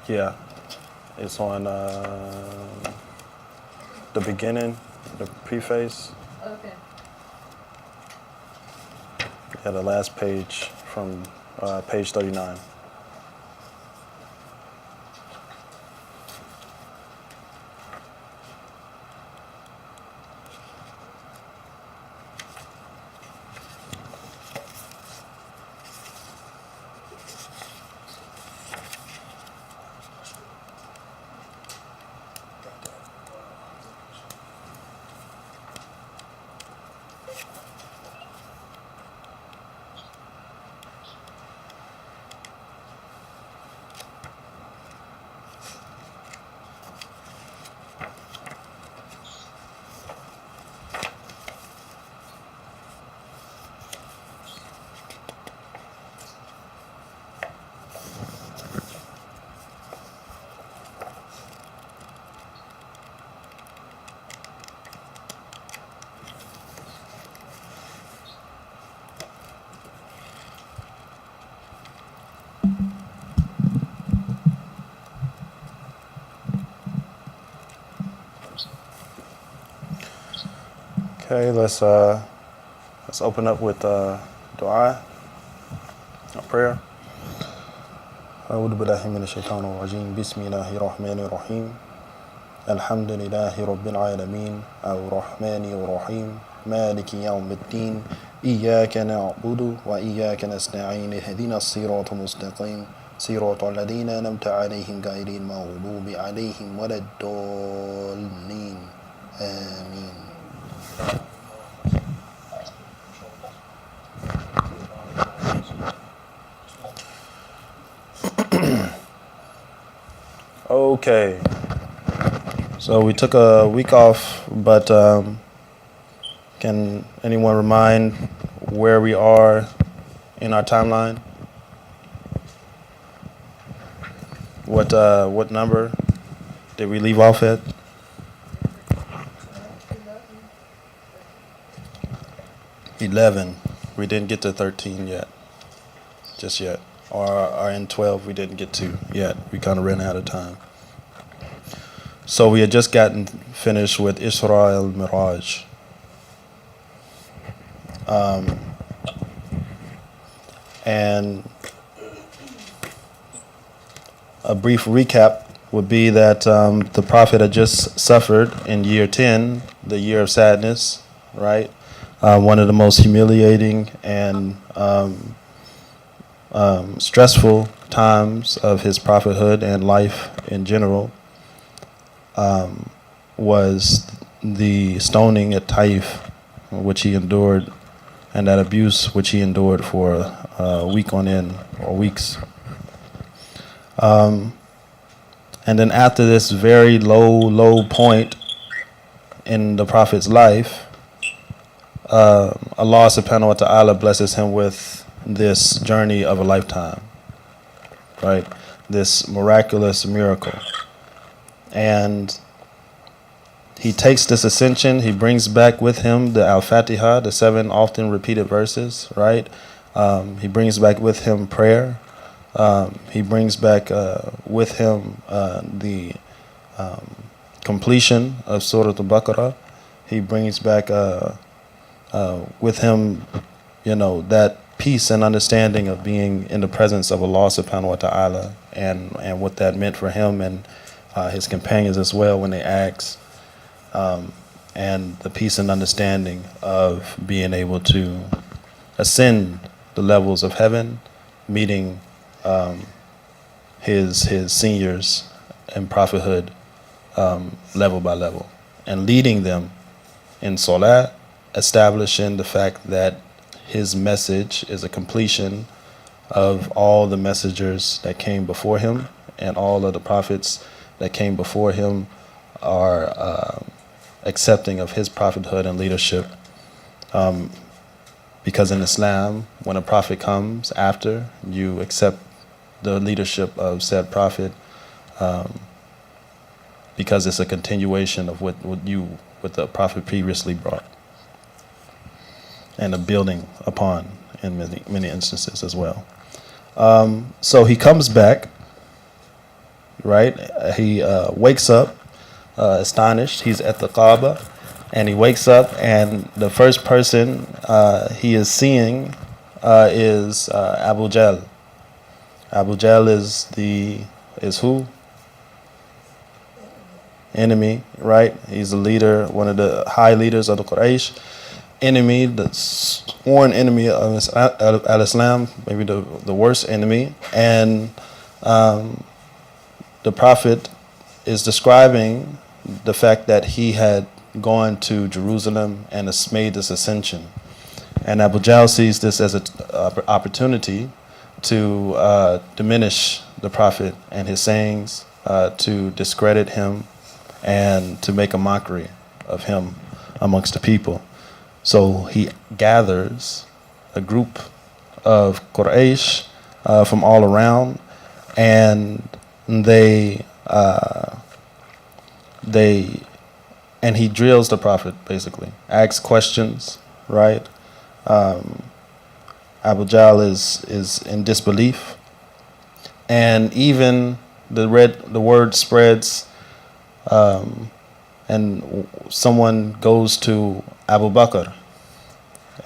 Yeah, it's on the beginning, the preface. Okay. Yeah, the last page from page 39. Okay, let's open up with dua, a prayer. أعوذ بالله من الشيطان الرجيم بسم الله الرحمن الرحيم الحمد لله رب العالمين الرحمن الرحيم مالك يوم الدين إياك نعبد وإياك نستعين اهدنا الصراط المستقيم صراط الذين أنعمت عليهم غير المغضوب عليهم ولا الضالين آمين. Okay, so we took a week off, but can anyone remind where we are in our timeline? What number did we leave off at? 11. We didn't get to 13 yet, just yet. Or in 12 we didn't get to yet. We kind of ran out of time. So we had just gotten finished with Isra al-Miraj. And a brief recap would be that the Prophet had just suffered in year 10, the year of sadness, right? One of the most humiliating and stressful times of his prophethood and life in general was the stoning at Taif, which he endured, and that abuse which he endured for a week on end, or weeks. And then after this very low point in the Prophet's life, Allah subhanahu wa ta'ala blesses him with this journey of a lifetime, right? This miraculous miracle. And he takes this ascension, he brings back with him the Al-Fatiha, the 7 often repeated verses, right? He brings back with him prayer. He brings back with him the completion of Surah Al-Baqarah. He brings back with him, that peace and understanding of being in the presence of Allah subhanahu wa ta'ala, and what that meant for him and his companions as well when they asked, and the peace and understanding of being able to ascend the levels of heaven, meeting his seniors in prophethood level by level, and leading them in salat, establishing the fact that his message is a completion of all the messengers that came before him, and all of the prophets that came before him are accepting of his prophethood and leadership. Because in Islam, when a prophet comes after, you accept the leadership of said prophet, because it's a continuation of what the prophet previously brought, and a building upon in many instances as well. So he comes back, right? He wakes up astonished. He's at the Kaaba, and he wakes up, and the first person he is seeing is Abu Jahl. Abu Jahl is who? Enemy, right? He's the leader, one of the high leaders of the Quraysh. Enemy, the sworn enemy of al-Islam, maybe the worst enemy. And the Prophet is describing the fact that he had gone to Jerusalem and has made this ascension. And Abu Jahl sees this as an opportunity to diminish the Prophet and his sayings, to discredit him, and to make a mockery of him amongst the people. So he gathers a group of Quraysh from all around, and and he drills the Prophet, basically, asks questions, right? Abu Jahl is in disbelief, and even the word spreads, and someone goes to Abu Bakr,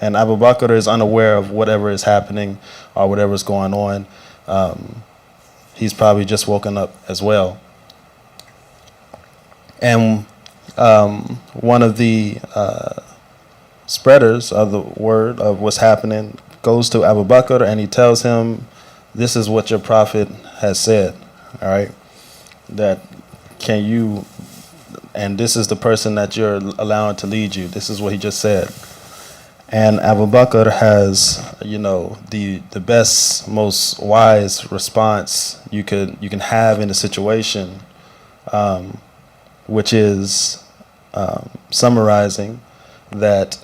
and Abu Bakr is unaware of whatever is happening or whatever is going on. He's probably just woken up as well. And one of the spreaders of the word of what's happening goes to Abu Bakr, and he tells him, this is what your Prophet has said, all right? That can you, and this is the person that you're allowing to lead you. This is what he just said. And Abu Bakr has, the best, most wise response you can have in a situation, which is summarizing that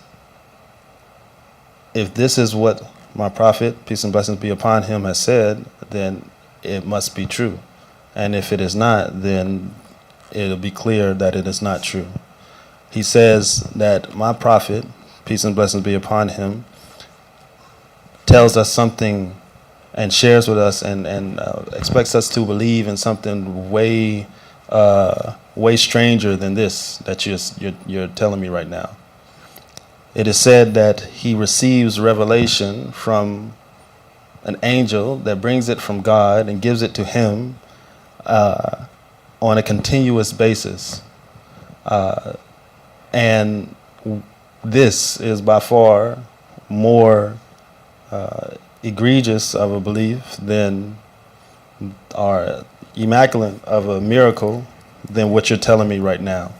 if this is what my Prophet, peace and blessings be upon him, has said, then it must be true. And if it is not, then it'll be clear that it is not true. He says that my Prophet, peace and blessings be upon him, tells us something and shares with us and expects us to believe in something way stranger than this that you're telling me right now. It is said that he receives revelation from an angel that brings it from God and gives it to him on a continuous basis. And this is by far more egregious of a belief than, or immaculate of a miracle than what you're telling me right now,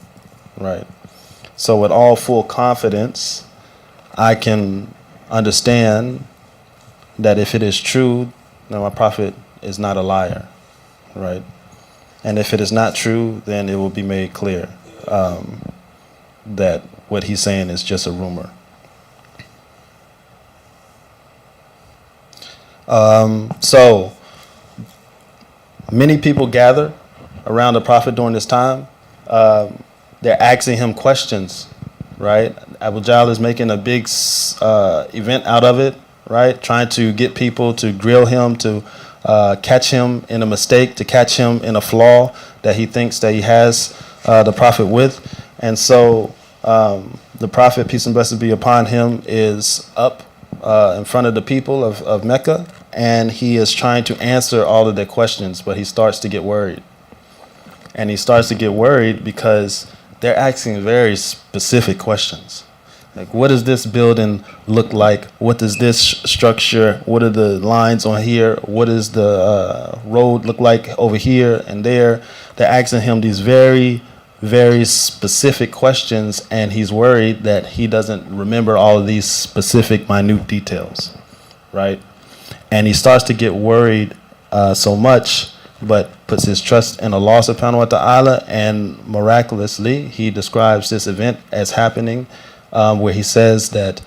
right? So with all full confidence, I can understand that if it is true, then my Prophet is not a liar, right? And if it is not true, then it will be made clear that what he's saying is just a rumor. So many people gather around the Prophet during this time. They're asking him questions, right? Abu Jahl is making a big event out of it, right? Trying to get people to grill him, to catch him in a mistake, to catch him in a flaw that he thinks that he has the Prophet with. And so the Prophet, peace and blessings be upon him, is up in front of the people of Mecca, and he is trying to answer all of their questions, but he starts to get worried. And he starts to get worried because they're asking very specific questions. Like, what does this building look like? What does this structure? What are the lines on here? What does the road look like over here and there? They're asking him these very, very specific questions, and he's worried that he doesn't remember all of these specific, minute details, right? And he starts to get worried so much, but puts his trust in Allah subhanahu wa ta'ala, and miraculously, he describes this event as happening, where he says that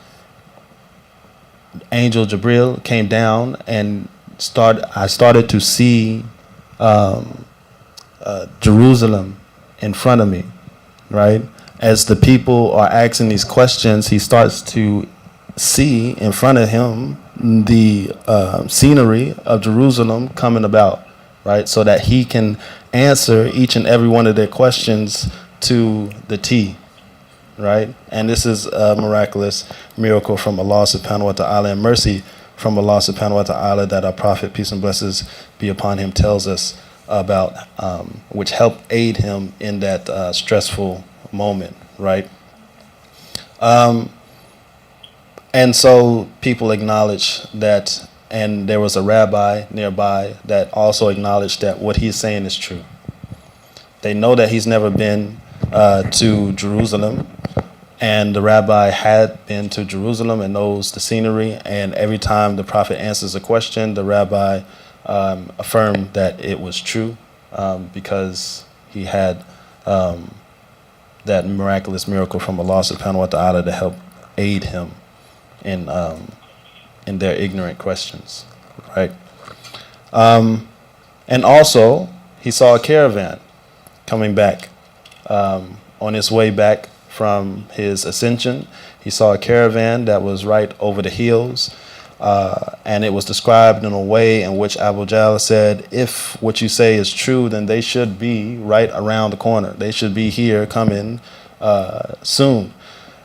Angel Jibril came down and I started to see Jerusalem in front of me, right? As the people are asking these questions, he starts to see in front of him the scenery of Jerusalem coming about, right? So that he can answer each and every one of their questions to the T, right? And this is a miraculous miracle from Allah subhanahu wa ta'ala, and mercy from Allah subhanahu wa ta'ala that our Prophet, peace and blessings be upon him, tells us about, which helped aid him in that stressful moment, right? And so people acknowledge that, and there was a rabbi nearby that also acknowledged that what he's saying is true. They know that he's never been to Jerusalem, and the rabbi had been to Jerusalem and knows the scenery, and every time the Prophet answers a question, the rabbi affirmed that it was true, because he had that miraculous miracle from Allah subhanahu wa ta'ala to help aid him in their ignorant questions, right? And also, he saw a caravan coming back. On his way back from his ascension, he saw a caravan that was right over the hills, and it was described in a way in which Abu Jahl said, if what you say is true, then they should be right around the corner. They should be here coming soon.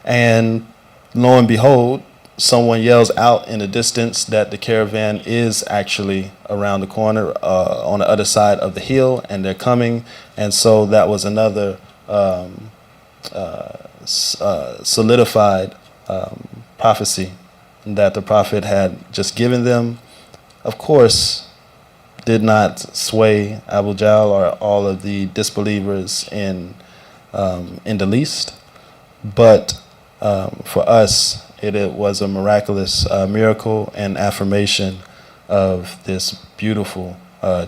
And lo and behold, someone yells out in the distance that the caravan is actually around the corner on the other side of the hill, and they're coming. And so that was another solidified prophecy that the Prophet had just given them. Of course, did not sway Abu Jahl or all of the disbelievers in the least, but for us, it was a miraculous miracle and affirmation of this beautiful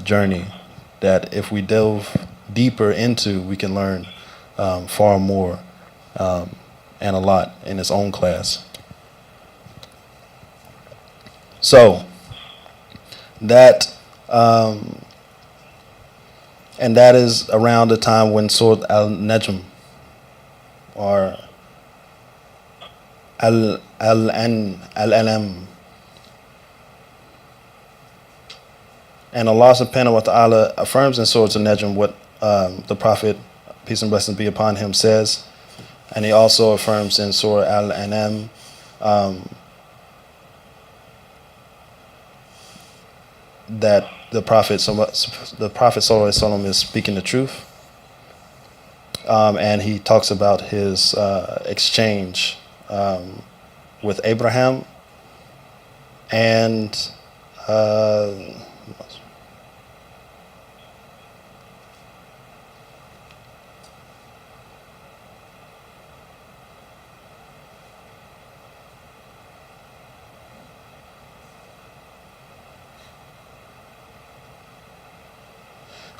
journey that if we delve deeper into, we can learn far more and a lot in its own class. So that and that is around the time when Surah Al-Najm or Al-Anam, and Allah subhanahu wa ta'ala affirms in Surah Al-Najm what the Prophet, peace and blessings be upon him, says, and he also affirms in Surah Al-Anam that the Prophet sallallahu alaihi wasallam is speaking the truth, and he talks about his exchange with Abraham and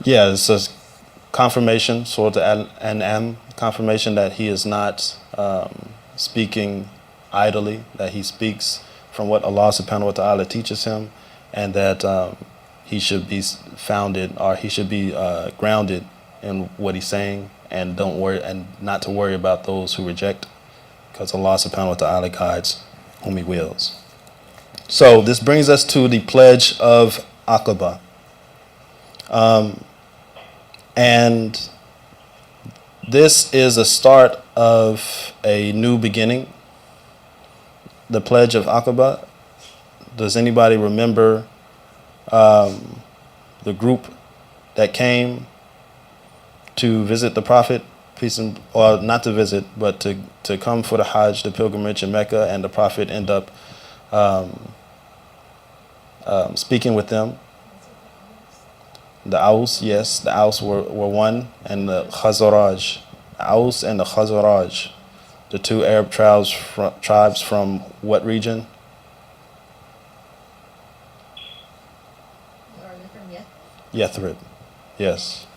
yeah, it's a confirmation, Surah Al-An'am, confirmation that he is not speaking idly, that he speaks from what Allah subhanahu wa ta'ala teaches him, and that he should be founded, or he should be grounded in what he's saying, and don't worry, and not to worry about those who reject, because Allah subhanahu wa ta'ala guides whom he wills. So this brings us to the pledge of Aqaba. And this is a start of a new beginning. The pledge of Aqaba. Does anybody remember the group that came to visit the Prophet, peace and, or not to visit, but to come for the Hajj, the pilgrimage in Mecca, and the Prophet end up speaking with them? The Aus, yes, the Aus were one, and the Khazraj, Aus and the Khazraj, the two Arab tribes from what region? Yathrib, yes.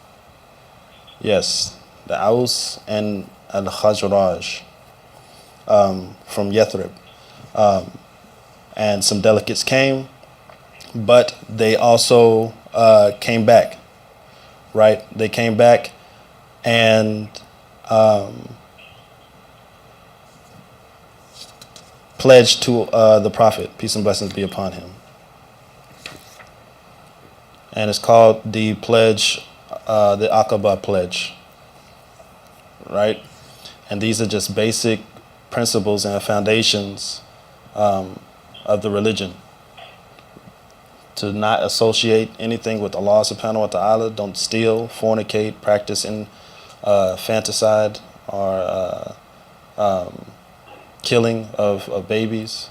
Yes, the Aus and the Khazraj from Yathrib. And some delegates came, but they also came back, right? They came back and pledged to the Prophet, peace and blessings be upon him. and it's called the pledge, the Aqaba pledge, right? And these are just basic principles and foundations of the religion. To not associate anything with Allah subhanahu wa ta'ala, don't steal, fornicate, practice infanticide or killing of babies.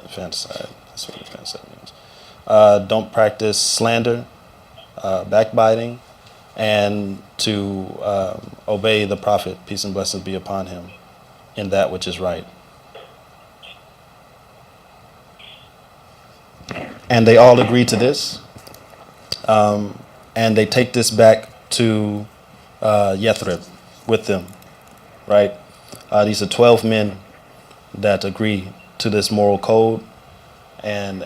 Infanticide, that's what infanticide means. Don't practice slander, backbiting, and to obey the Prophet, peace and blessings be upon him, in that which is right. And they all agree to this, and they take this back to Yathrib with them, right? These are 12 men that agree to this moral code, and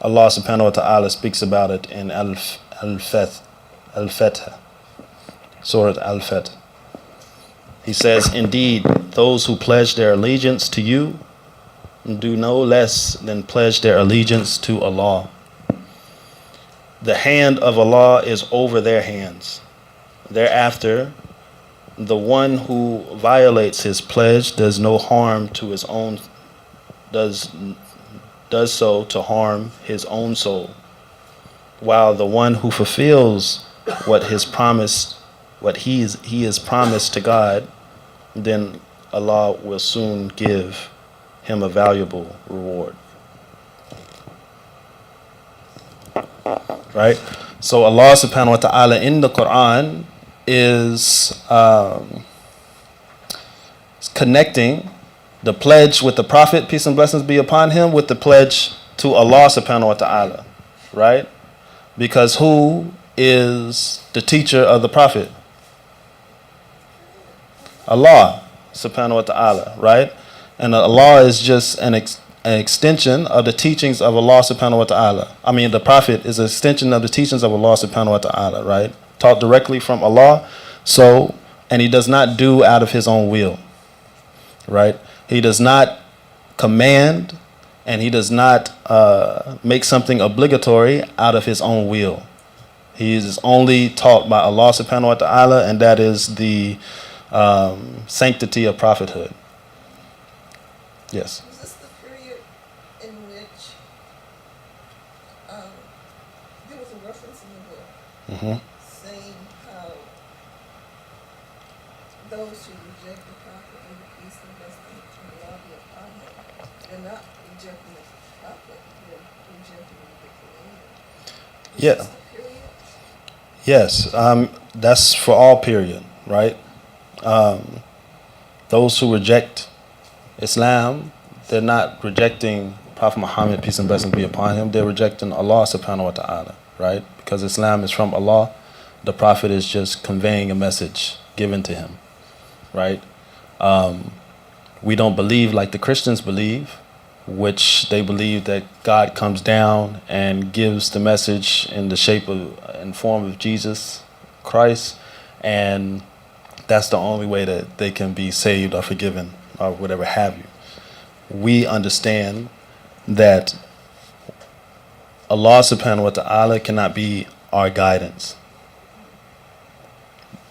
Allah subhanahu wa ta'ala speaks about it in Al-Fath, Surah Al-Fath. He says, indeed, those who pledge their allegiance to you do no less than pledge their allegiance to Allah. The hand of Allah is over their hands. Thereafter, the one who violates his pledge does no harm to his own, does so to harm his own soul, while the one who fulfills what he is promised to God, then Allah will soon give him a valuable reward. Right? So Allah subhanahu wa ta'ala in the Quran is connecting the pledge with the Prophet, peace and blessings be upon him, with the pledge to Allah subhanahu wa ta'ala. Right? Because who is the teacher of the Prophet? Allah subhanahu wa ta'ala, right? And Allah is just an extension of the teachings of Allah subhanahu wa ta'ala. I mean, the Prophet is an extension of the teachings of Allah subhanahu wa ta'ala, right? Taught directly from Allah. So, and he does not do out of his own will, right? He does not command, and he does not make something obligatory out of his own will. He is only taught by Allah subhanahu wa ta'ala, and that is the sanctity of prophethood. Yes. Was this the period in which there was a reference in the book saying how those who reject the prophet and the peace and blessing of Allah be upon him, they're not rejecting the prophet, they're rejecting the creator? Yeah. Was this the period? Yes. That's for all period, right? Those who reject Islam, they're not rejecting Prophet Muhammad, peace and blessings be upon him. They're rejecting Allah subhanahu wa ta'ala, right? Because Islam is from Allah. The Prophet is just conveying a message given to him, right? We don't believe like the Christians believe, which they believe that God comes down and gives the message in the shape of, in form of Jesus Christ, and that's the only way that they can be saved or forgiven or whatever have you. We understand that Allah subhanahu wa ta'ala cannot be our guidance,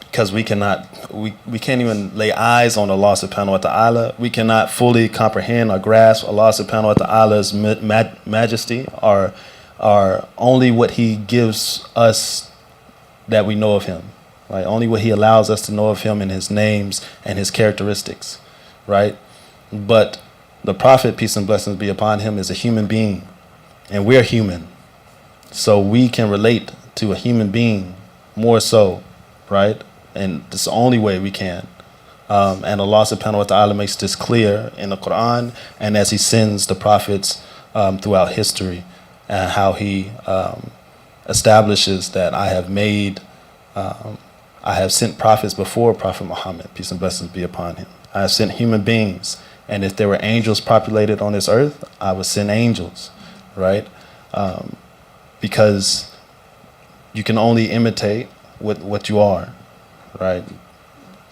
because we can't even lay eyes on Allah subhanahu wa ta'ala. We cannot fully comprehend or grasp Allah subhanahu wa ta'ala's majesty, or only what he gives us that we know of him. Right? Only what he allows us to know of him in his names and his characteristics, right? But the Prophet, peace and blessings be upon him, is a human being, and we're human. So we can relate to a human being more so, right? And it's the only way we can. And Allah subhanahu wa ta'ala makes this clear in the Quran, and as he sends the prophets throughout history, and how he establishes that I have sent prophets before Prophet Muhammad, peace and blessings be upon him. I have sent human beings, and if there were angels populated on this earth, I would send angels, right? Because you can only imitate what you are, right?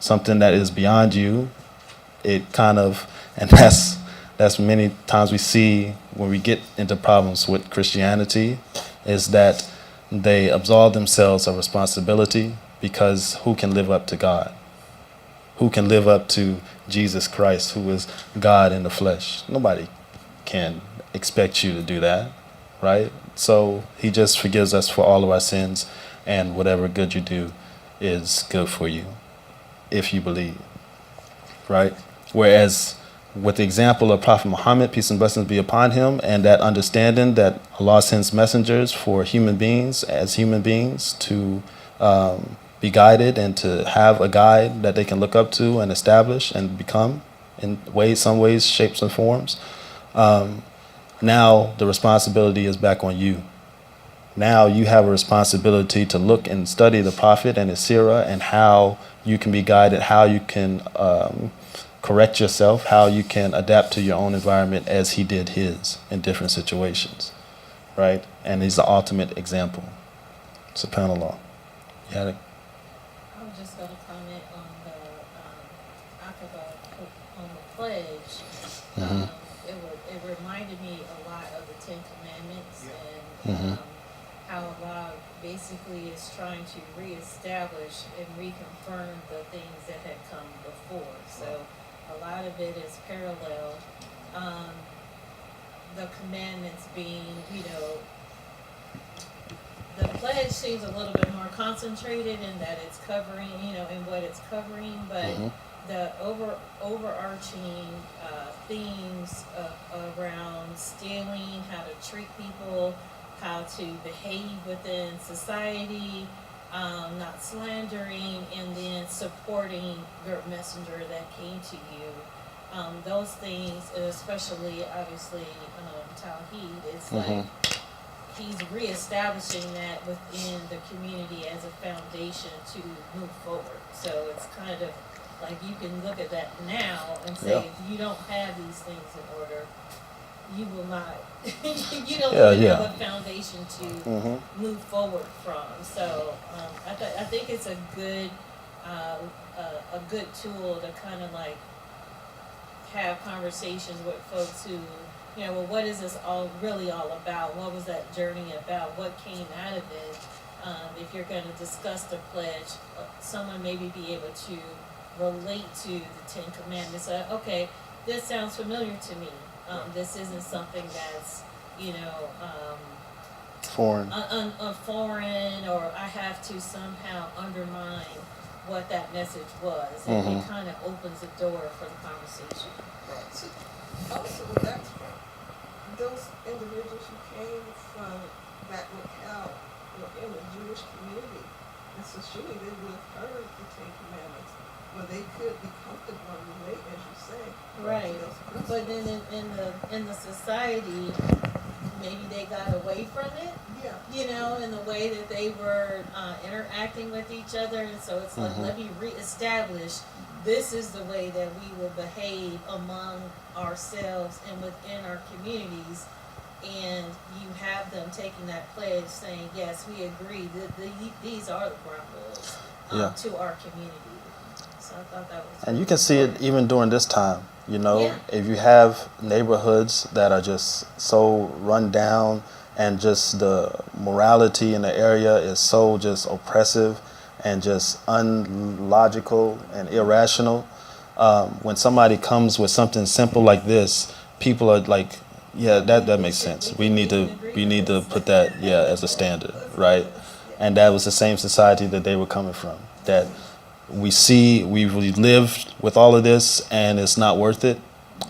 Something that is beyond you, it kind of, and that's many times we see when we get into problems with Christianity is that they absolve themselves of responsibility, because who can live up to God? Who can live up to Jesus Christ, who is God in the flesh? Nobody can expect you to do that, right? So he just forgives us for all of our sins, and whatever good you do is good for you if you believe, right? Whereas with the example of Prophet Muhammad, peace and blessings be upon him, and that understanding that Allah sends messengers for human beings, as human beings, to be guided and to have a guide that they can look up to and establish and become in ways, some ways, shapes and forms. Now the responsibility is back on you. Now you have a responsibility to look and study the Prophet and his Seerah, and how you can be guided, how you can correct yourself, how you can adapt to your own environment as he did his in different situations, right? And he's the ultimate example. SubhanAllah. You had a I was just going to comment on the Aqaba, on the pledge. Mhm. It reminded me a lot of the Ten Commandments, Mhm. and how Allah basically is trying to reestablish and reconfirm the things that had come before. So a lot of it is parallel. The commandments being, the pledge seems a little bit more concentrated in that it's covering, in what it's covering, but the overarching themes around stealing, how to treat people, how to behave within society, not slandering, and then supporting your messenger that came to you. Those things, especially obviously Tawheed, it's like he's reestablishing that within the community as a foundation to move forward. So it's kind of like you can look at that now and say, if you don't have these things in order, you will not, you don't even have a foundation to move forward from. So I think it's a good tool to kind of like have conversations with folks who, well, what is this really all about? What was that journey about? What came out of it? If you're going to discuss the pledge, someone maybe be able to relate to the Ten Commandments. Okay, this sounds familiar to me. This isn't something that's, foreign. Foreign, or I have to somehow undermine what that message was. And it kind of opens the door for the conversation. Right. So also, that's those individuals who came from that locale were in the Jewish community. And so surely they would have heard the Ten Commandments, where they could be comfortable and relate, as you say. Right. But then in the society, maybe they got away from it. Yeah. In the way that they were interacting with each other. And so it's like, let me reestablish, this is the way that we will behave among ourselves and within our communities. And you have them taking that pledge saying, yes, we agree that these are the ground rules to our community. So I thought that was. And you can see it even during this time, if you have neighborhoods that are just so run down, and just the morality in the area is so just oppressive and just unlogical and irrational. When somebody comes with something simple like this, people are like, yeah, that makes sense. We need to put that as a standard, right? And that was the same society that they were coming from. That we've lived with all of this, and it's not worth it.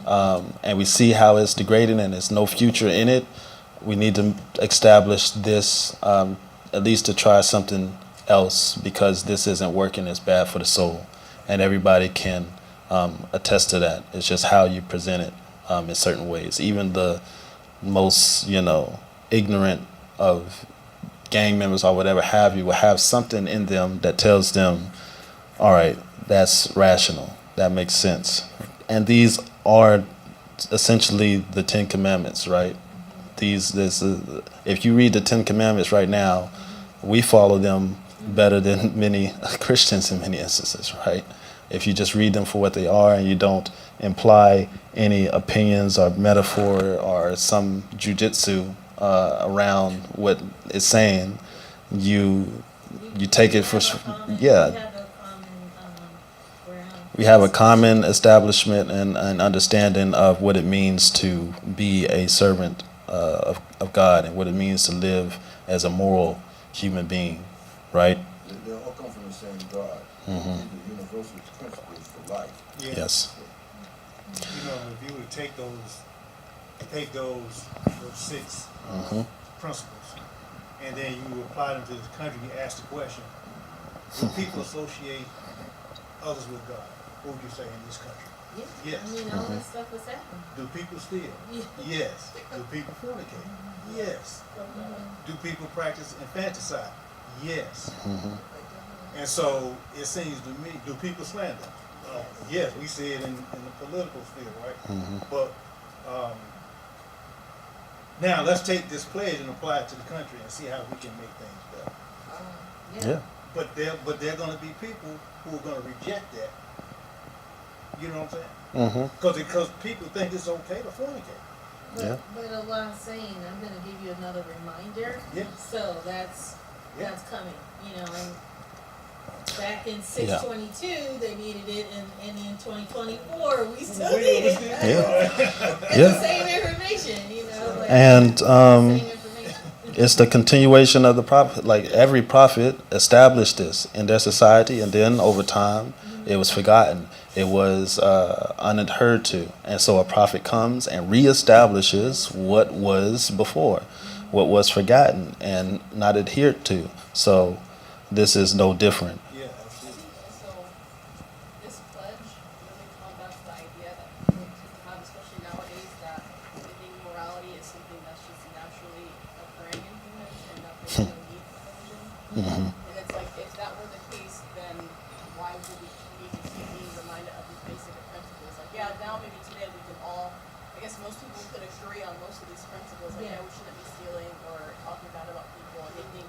And we see how it's degrading, and there's no future in it. We need to establish this, at least to try something else, because this isn't working. It's bad for the soul, and everybody can attest to that. It's just how you present it in certain ways. Even the most, ignorant of gang members or whatever have you will have something in them that tells them, all right, that's rational. That makes sense. And these are essentially the Ten Commandments, right? If you read the Ten Commandments right now, we follow them better than many Christians in many instances, right? If you just read them for what they are and you don't imply any opinions or metaphor or some jujitsu around what it's saying, you take it for yeah. We have a common ground. We have a common establishment and understanding of what it means to be a servant of God and what it means to live as a moral human being, right? They all come from the same God. Mhm. The universal principles for life. Yeah. Yes. You know, if you would take those 6 Mhm. principles, and then you apply them to this country, you ask the question, do people associate others with God? What would you say in this country? Yeah. Yes. I mean, all that stuff was happening. Do people steal? Yeah. Yes. Do people fornicate? Yes. Do people practice infanticide? Yes. Mhm. And so it seems to me, do people slander? Yes, we see it in the political sphere, right? Mhm. But now let's take this pledge and apply it to the country and see how we can make things better. Yeah. But there are going to be people who are going to reject that. You know what I'm saying? Mhm. Because people think it's okay to fornicate. Yeah. But Allah's saying, I'm going to give you another reminder. Yeah. So that's coming, you know, and back in Yeah. 622, they needed it, and in 2024, we still We need it. still- Yeah. It's Yeah. the same information, you know. Like, And same information. it's the continuation of the prophet. Like every prophet established this in their society, and then over time, it was forgotten. It was unadhered to, and so a prophet comes and reestablishes what was before, what was forgotten and not adhered to. So this is no different. Yeah, absolutely. So this pledge really combats the idea that people have, especially nowadays, that they think morality is something that's just naturally occurring in humans and that they don't need religion. And it's like, if that were the case, then why would we need to keep being reminded of these basic principles? Like, yeah, now maybe today we can all, I guess most people could agree on most of these principles. Like, yeah, we shouldn't be stealing or talking bad about people. And they think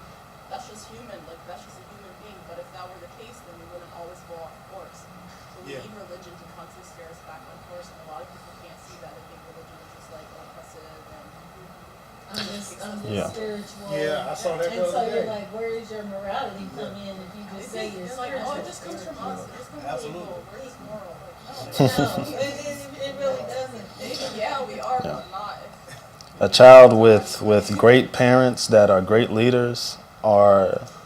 that's just human, like that's just a human being. But if that were the case, then we wouldn't always go off course. So we Yeah. need religion to constantly steer us back on course, and a lot of people can't see that. They think religion is just like oppressive and I'm just Yeah. spiritual. Yeah, I saw that the And so other you're day. like, where is your morality come in if you just say you're they're like, spiritual? oh, it just comes from us. It just comes from Absolutely. people. We're just moral. Like, No, it really doesn't. no. Yeah, we are, but not. A child with great parents that are great leaders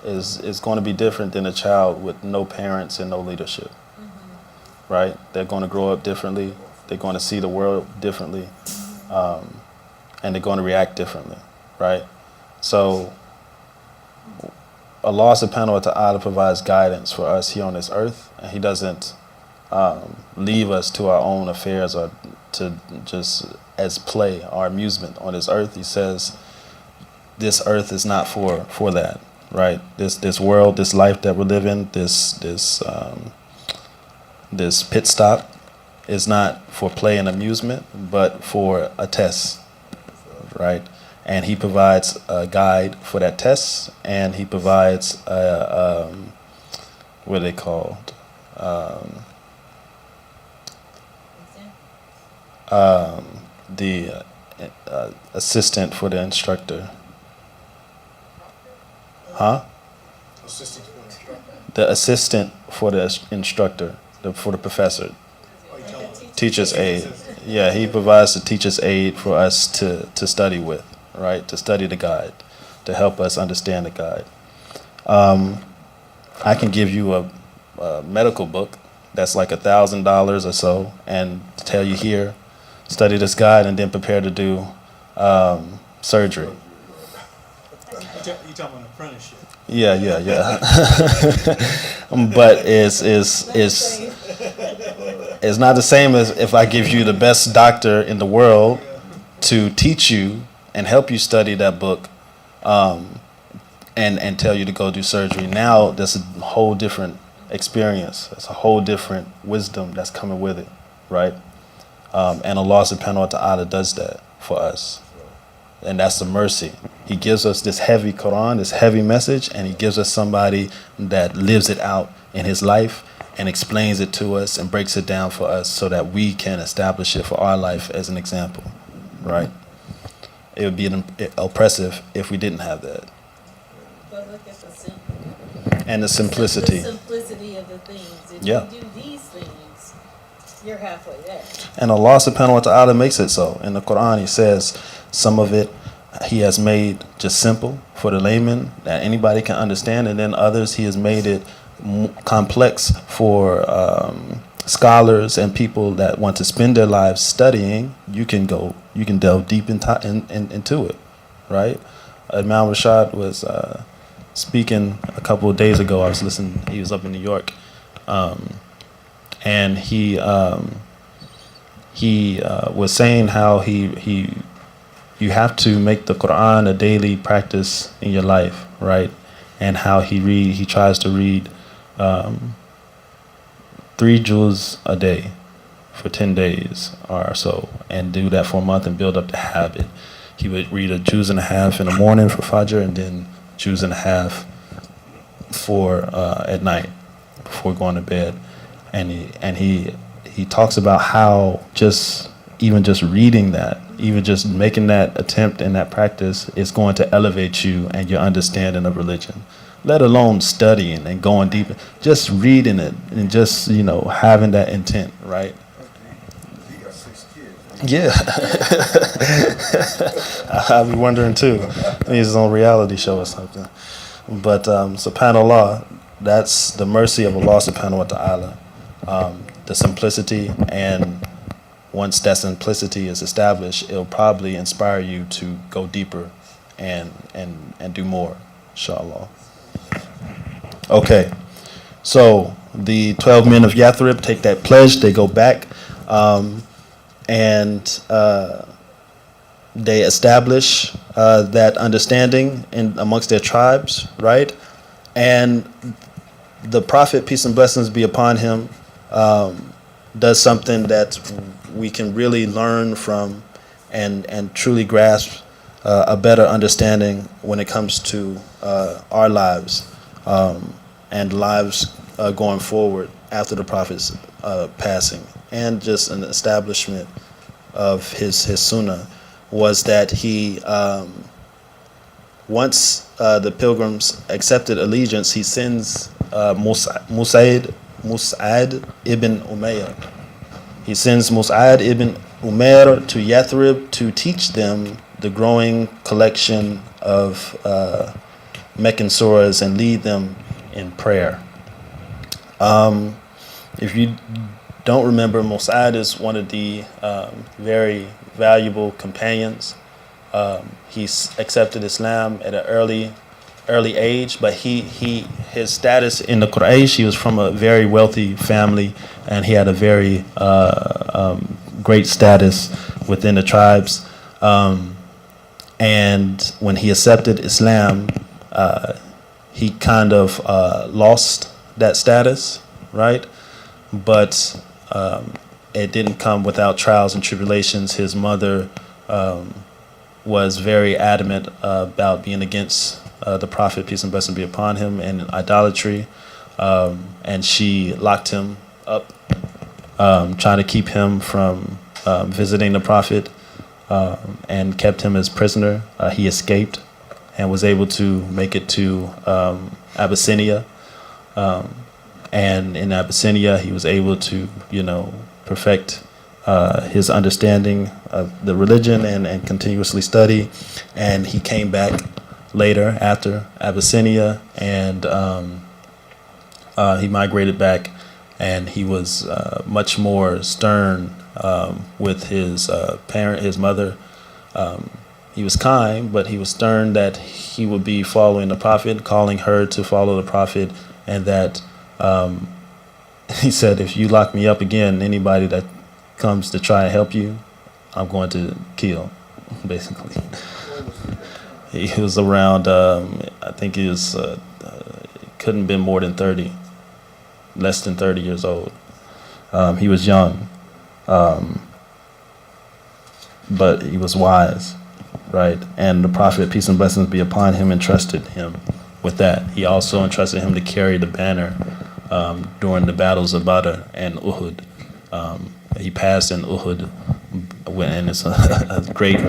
is going to be different than a child with no parents and no leadership. Right? They're going to grow up differently. They're going to see the world differently, and they're going to react differently. Right? So Allah subhanahu wa ta'ala provides guidance for us here on this earth, and He doesn't leave us to our own affairs or to just as play or amusement on this earth. He says this earth is not for that, right? This world, this life that we're living, this pit stop is not for play and amusement, but for a test, right? And He provides a guide for that test, and He provides what are they called? The assistant for the instructor. Huh? Assistant to the instructor. The assistant for the instructor, for the professor. Oh, you talking about- Teacher's aid. Yeah, He provides the teacher's aid for us to study with, right? To study the guide, to help us understand the guide. I can give you a medical book that's like $1,000 or so and tell you here, study this guide and then prepare to do surgery. You talking about an apprenticeship? Yeah. But it's not the same as if I give you the best doctor in the world to teach you and help you study that book, and tell you to go do surgery. Now that's a whole different experience. It's a whole different wisdom that's coming with it, right? And Allah subhanahu wa ta'ala does that for us. And that's the mercy. He gives us this heavy Quran, this heavy message, and He gives us somebody that lives it out in his life and explains it to us and breaks it down for us so that we can establish it for our life as an example, right? It would be oppressive if we didn't have that. But look at the And the simplicity. The simplicity of the things. If Yeah. you do these things, you're halfway there. And Allah subhanahu wa ta'ala makes it so. In the Quran, He says some of it He has made just simple for the layman that anybody can understand, and then others He has made it complex for scholars and people that want to spend their lives studying. You can delve deep into it, right? Imam Rashad was speaking a couple of days ago. I was listening. He was up in New York, and he was saying how you have to make the Quran a daily practice in your life, right? And how he tries to read 3 juz a day for 10 days or so, and do that for a month and build up the habit. He would read a juz and a half in the morning for Fajr, and then juz and a half for at night before going to bed. And he talks about how even just reading that, even just making that attempt and that practice is going to elevate you and your understanding of religion. Let alone studying and going deep, just reading it and just, having that intent, right? He got 6 kids. Yeah. I'll be wondering too. He's on reality show or something. But subhanAllah, that's the mercy of Allah subhanahu wa ta'ala. The simplicity, and once that simplicity is established, it'll probably inspire you to go deeper and do more, inshallah. Okay, so the 12 men of Yathrib take that pledge, they go back, and they establish that understanding amongst their tribes, right? And the Prophet, peace and blessings be upon him, does something that we can really learn from and truly grasp a better understanding when it comes to our lives and lives going forward after the Prophet's passing, and just an establishment of his sunnah, was that he, once the pilgrims accepted allegiance, he sends Mus'ad ibn Umayr. He sends Mus'ad ibn Umayr to Yathrib to teach them the growing collection of Meccan surahs and lead them in prayer. If you don't remember, Mus'ad is one of the very valuable companions. He's accepted Islam at an early age, but his status in the Quraysh, he was from a very wealthy family, and he had a very great status within the tribes. And when he accepted Islam, he kind of lost that status, right? But it didn't come without trials and tribulations. His mother was very adamant about being against the Prophet, peace and blessing be upon him, and idolatry. And she locked him up, trying to keep him from visiting the Prophet, and kept him as prisoner. He escaped and was able to make it to Abyssinia. And in Abyssinia, he was able to, perfect his understanding of the religion and continuously study. And he came back later after Abyssinia, and he migrated back, and he was much more stern with his his mother. He was kind, but he was stern that he would be following the Prophet, calling her to follow the Prophet, and that he said, if you lock me up again, anybody that comes to try and help you, I'm going to kill, basically. He was around, I think he was, couldn't have been more than 30, less than 30 years old. He was young, but he was wise, right? And the Prophet, peace and blessings be upon him, entrusted him with that. He also entrusted him to carry the banner during the battles of Badr and Uhud. He passed in Uhud, and it's a great,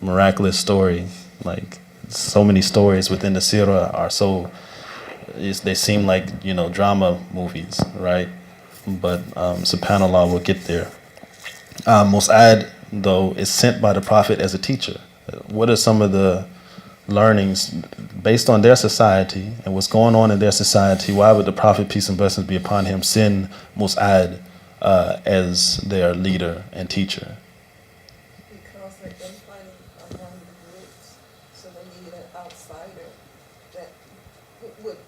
miraculous story. Like, so many stories within the Seerah are they seem like, drama movies, right? But subhanAllah, we'll get there. Mus'ad, though, is sent by the Prophet as a teacher. What are some of the learnings based on their society and what's going on in their society? Why would the Prophet, peace and blessings be upon him, send Mus'ad as their leader and teacher? Because they've been fighting among the groups, so they need an outsider that would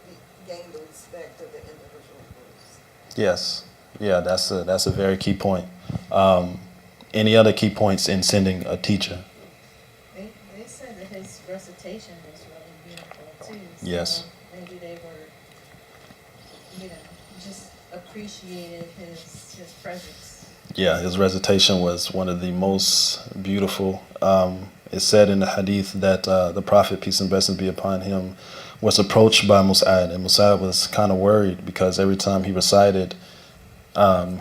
gain the respect of the individual groups. Yes. Yeah, that's a very key point. Any other key points in sending a teacher? They said that his recitation was really beautiful too. So Yes. maybe they were, just appreciated his presence. Yeah, his recitation was one of the most beautiful. It's said in the hadith that the Prophet, peace and blessings be upon him, was approached by Mus'ad, and Mus'ad was kind of worried because every time he recited,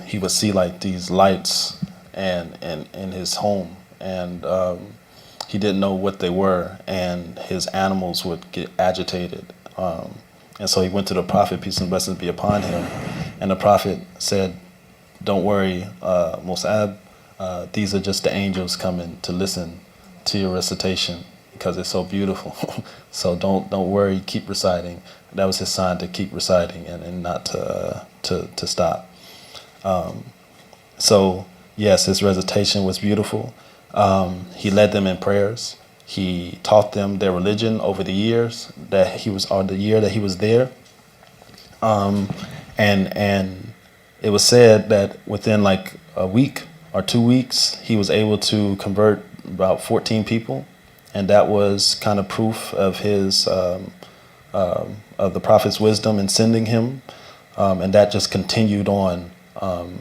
he would see like these lights and in his home, and he didn't know what they were, and his animals would get agitated. And so he went to the Prophet, peace and blessings be upon him, and the Prophet said, "Don't worry, Mus'ab, these are just the angels coming to listen to your recitation because it's so beautiful. So don't worry, keep reciting." That was his sign to keep reciting and not to stop. So yes, his recitation was beautiful. He led them in prayers. He taught them their religion over the years that he was, or the year that he was there. And it was said that within like a week or 2 weeks, he was able to convert about 14 people, and that was kind of proof of his of the Prophet's wisdom in sending him, and that just continued on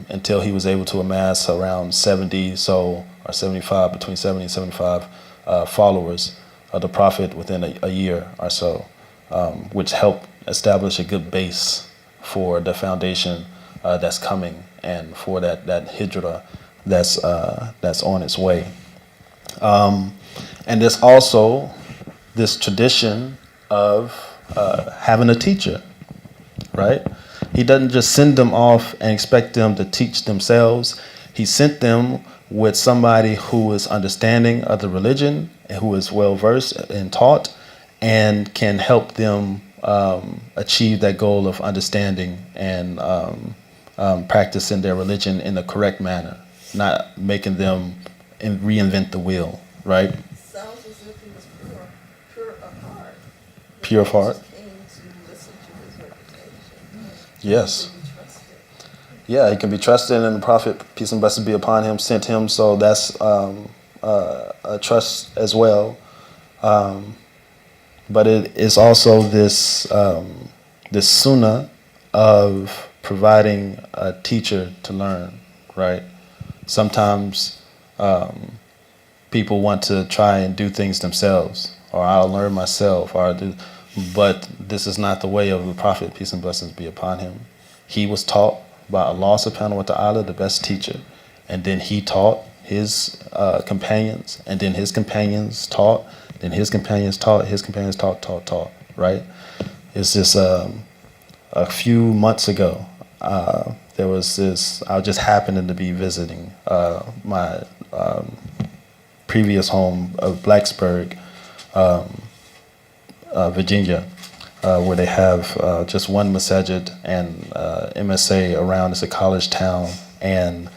until he was able to amass around 70 or 75, between 70 and 75 followers of the Prophet within a year or so, which helped establish a good base for the foundation that's coming and for that hijrah that's on its way. And there's also this tradition of having a teacher, right? He doesn't just send them off and expect them to teach themselves. He sent them with somebody who is understanding of the religion and who is well versed and taught and can help them achieve that goal of understanding and practicing their religion in the correct manner, not making them reinvent the wheel, right? Sounds as if he was pure of heart. Pure of heart. He came to listen to his reputation. Yes. To be trusted. Yeah, he can be trusted, and the Prophet, peace and blessings be upon him, sent him. So that's a trust as well. But it is also this this sunnah of providing a teacher to learn, right? Sometimes people want to try and do things themselves, or I'll learn myself, but this is not the way of the Prophet, peace and blessings be upon him. He was taught by Allah subhanahu wa ta'ala, the best teacher, and then he taught his companions, and then his companions taught, then his companions taught, his companions taught, right? It's just a few months ago, there was this, I just happened to be visiting my previous home of Blacksburg, Virginia, where they have just one masajid and MSA around. It's a college town, and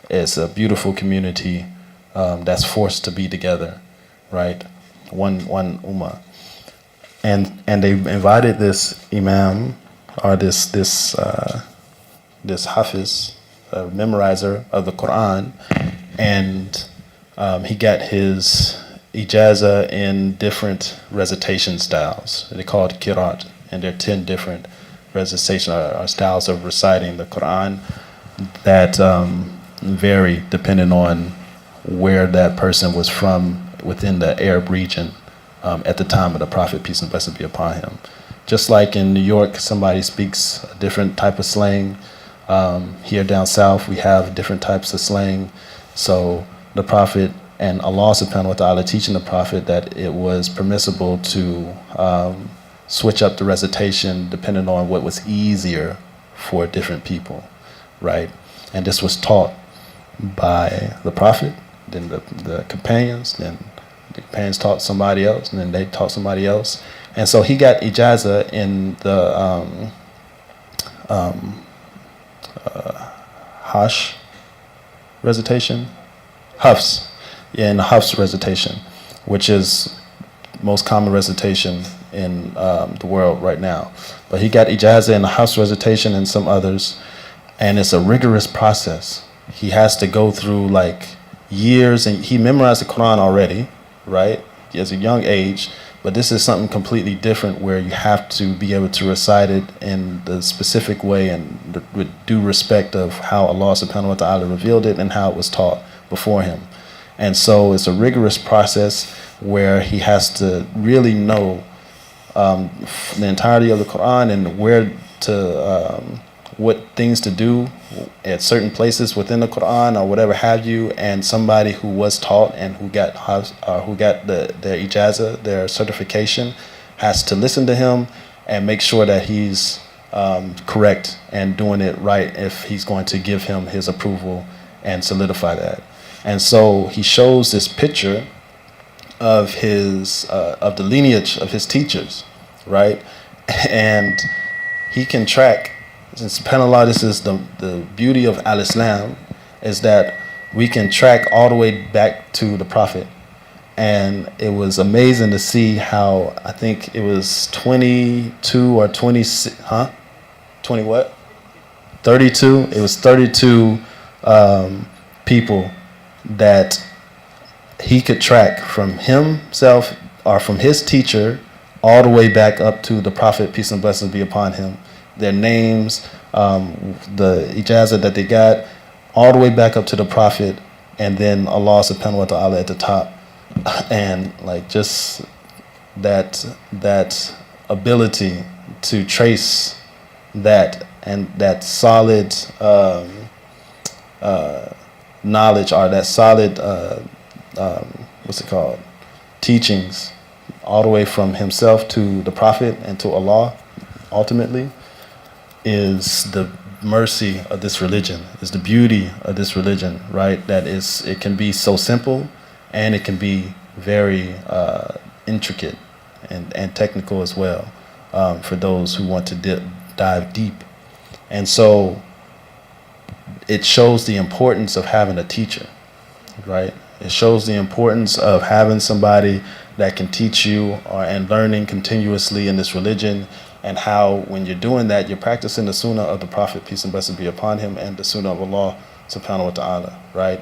it's a beautiful community that's forced to be together, right? One ummah. And they invited this imam, or this hafiz, memorizer of the Quran, and he got his ijaza in different recitation styles. They're called kirat, and there are 10 different recitation or styles of reciting the Quran that vary depending on where that person was from within the Arab region at the time of the Prophet, peace and blessings be upon him. Just like in New York, somebody speaks a different type of slang. Here down south, we have different types of slang. So the Prophet and Allah subhanahu wa ta'ala teaching the Prophet that it was permissible to switch up the recitation depending on what was easier for different people, right? And this was taught by the Prophet, then the companions, then the companions taught somebody else, and then they taught somebody else. And so he got ijaza in the Hash recitation, Hafs, yeah, in the Hafs recitation, which is most common recitation in the world right now. But he got ijaza in the Hafs recitation and some others, and it's a rigorous process. He has to go through like years, and he memorized the Quran already, right? As a young age, but this is something completely different where you have to be able to recite it in the specific way and with due respect of how Allah subhanahu wa ta'ala revealed it and how it was taught before him. And so it's a rigorous process where he has to really know the entirety of the Quran and where to, what things to do at certain places within the Quran or whatever have you, and somebody who was taught and who got their ijaza, their certification, has to listen to him and make sure that he's correct and doing it right if he's going to give him his approval and solidify that. And so he shows this picture of his of the lineage of his teachers, right? And he can track. And subhanAllah, this is the beauty of al-Islam, is that we can track all the way back to the Prophet. And it was amazing to see how, I think it was 22 or 26, 20 what? 32? It was 32 people that he could track from himself or from his teacher all the way back up to the Prophet, peace and blessings be upon him. Their names, the ijazah that they got, all the way back up to the Prophet, and then Allah subhanahu wa ta'ala at the top. And like just that ability to trace that and that solid knowledge, or that solid teachings, all the way from himself to the Prophet and to Allah ultimately, is the mercy of this religion, is the beauty of this religion, right? That is, it can be so simple and it can be very intricate and technical as well, for those who want to dive deep. And so it shows the importance of having a teacher, right? It shows the importance of having somebody that can teach you and learning continuously in this religion, and how when you're doing that, you're practicing the sunnah of the Prophet, peace and blessings be upon him, and the sunnah of Allah subhanahu wa ta'ala, right?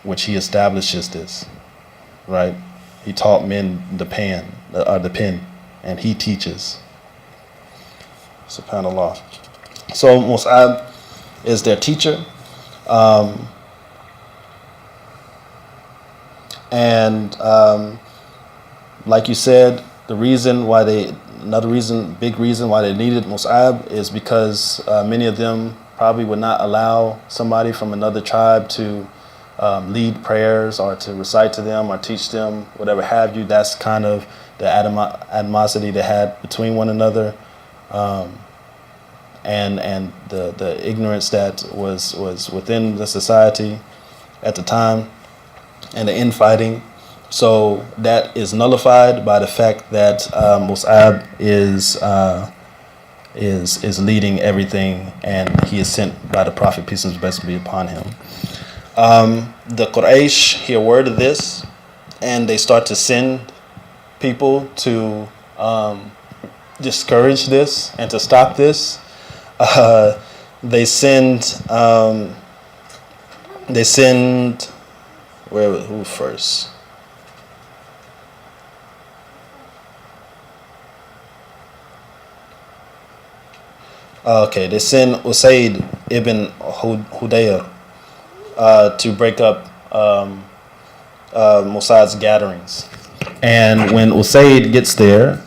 Which he establishes this, right? He taught men the pen, and he teaches. Subhanallah. So Mus'ab is their teacher. Like you said, big reason why they needed Mus'ab is because many of them probably would not allow somebody from another tribe to lead prayers or to recite to them or teach them, whatever have you. That's kind of the animosity they had between one another, and the ignorance that was within the society at the time, and the infighting. So that is nullified by the fact that Mus'ab is leading everything, and he is sent by the Prophet, peace and blessings be upon him. The Quraysh hear word of this, and they start to send people to discourage this and to stop this. They send who first? Okay, they send Usayd ibn Hudayr to break up Musa'ab's gatherings. And when Usayd gets there,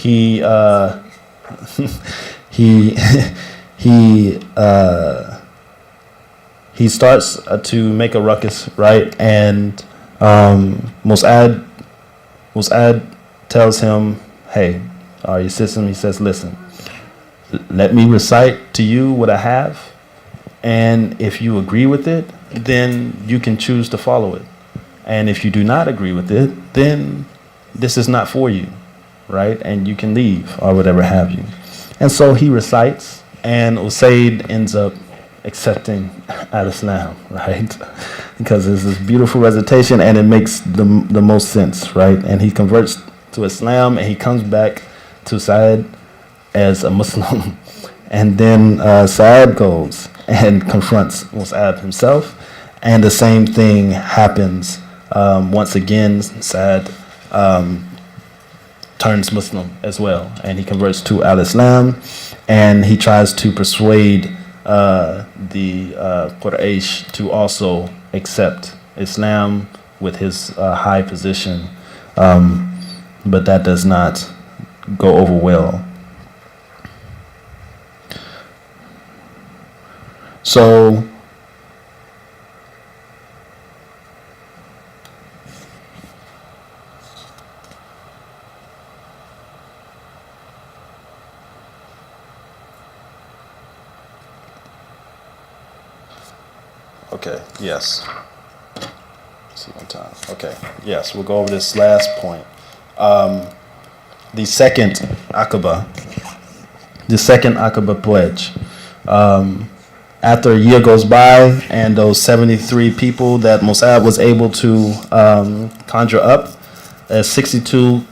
he he he he starts to make a ruckus, right? And Mus'ad tells him, "Hey, are you system?" He says, "Listen, let me recite to you what I have, and if you agree with it, then you can choose to follow it. And if you do not agree with it, then this is not for you, right? And you can leave or whatever have you." And so he recites, and Usaid ends up accepting al-Islam, right? Because it's this beautiful recitation and it makes the most sense, right? And he converts to Islam and he comes back to Sa'ad as a Muslim. And then Sa'ad goes and confronts Mus'ab himself, and the same thing happens once again. Sa'ad turns Muslim as well, and he converts to al-Islam, and he tries to persuade the Quraysh to also accept Islam with his high position, but that does not go over well. So okay, yes. Let's see one time. Okay, yes, we'll go over this last point. The second Aqaba pledge. After a year goes by, and those 73 people that Mus'ab was able to conjure up, 62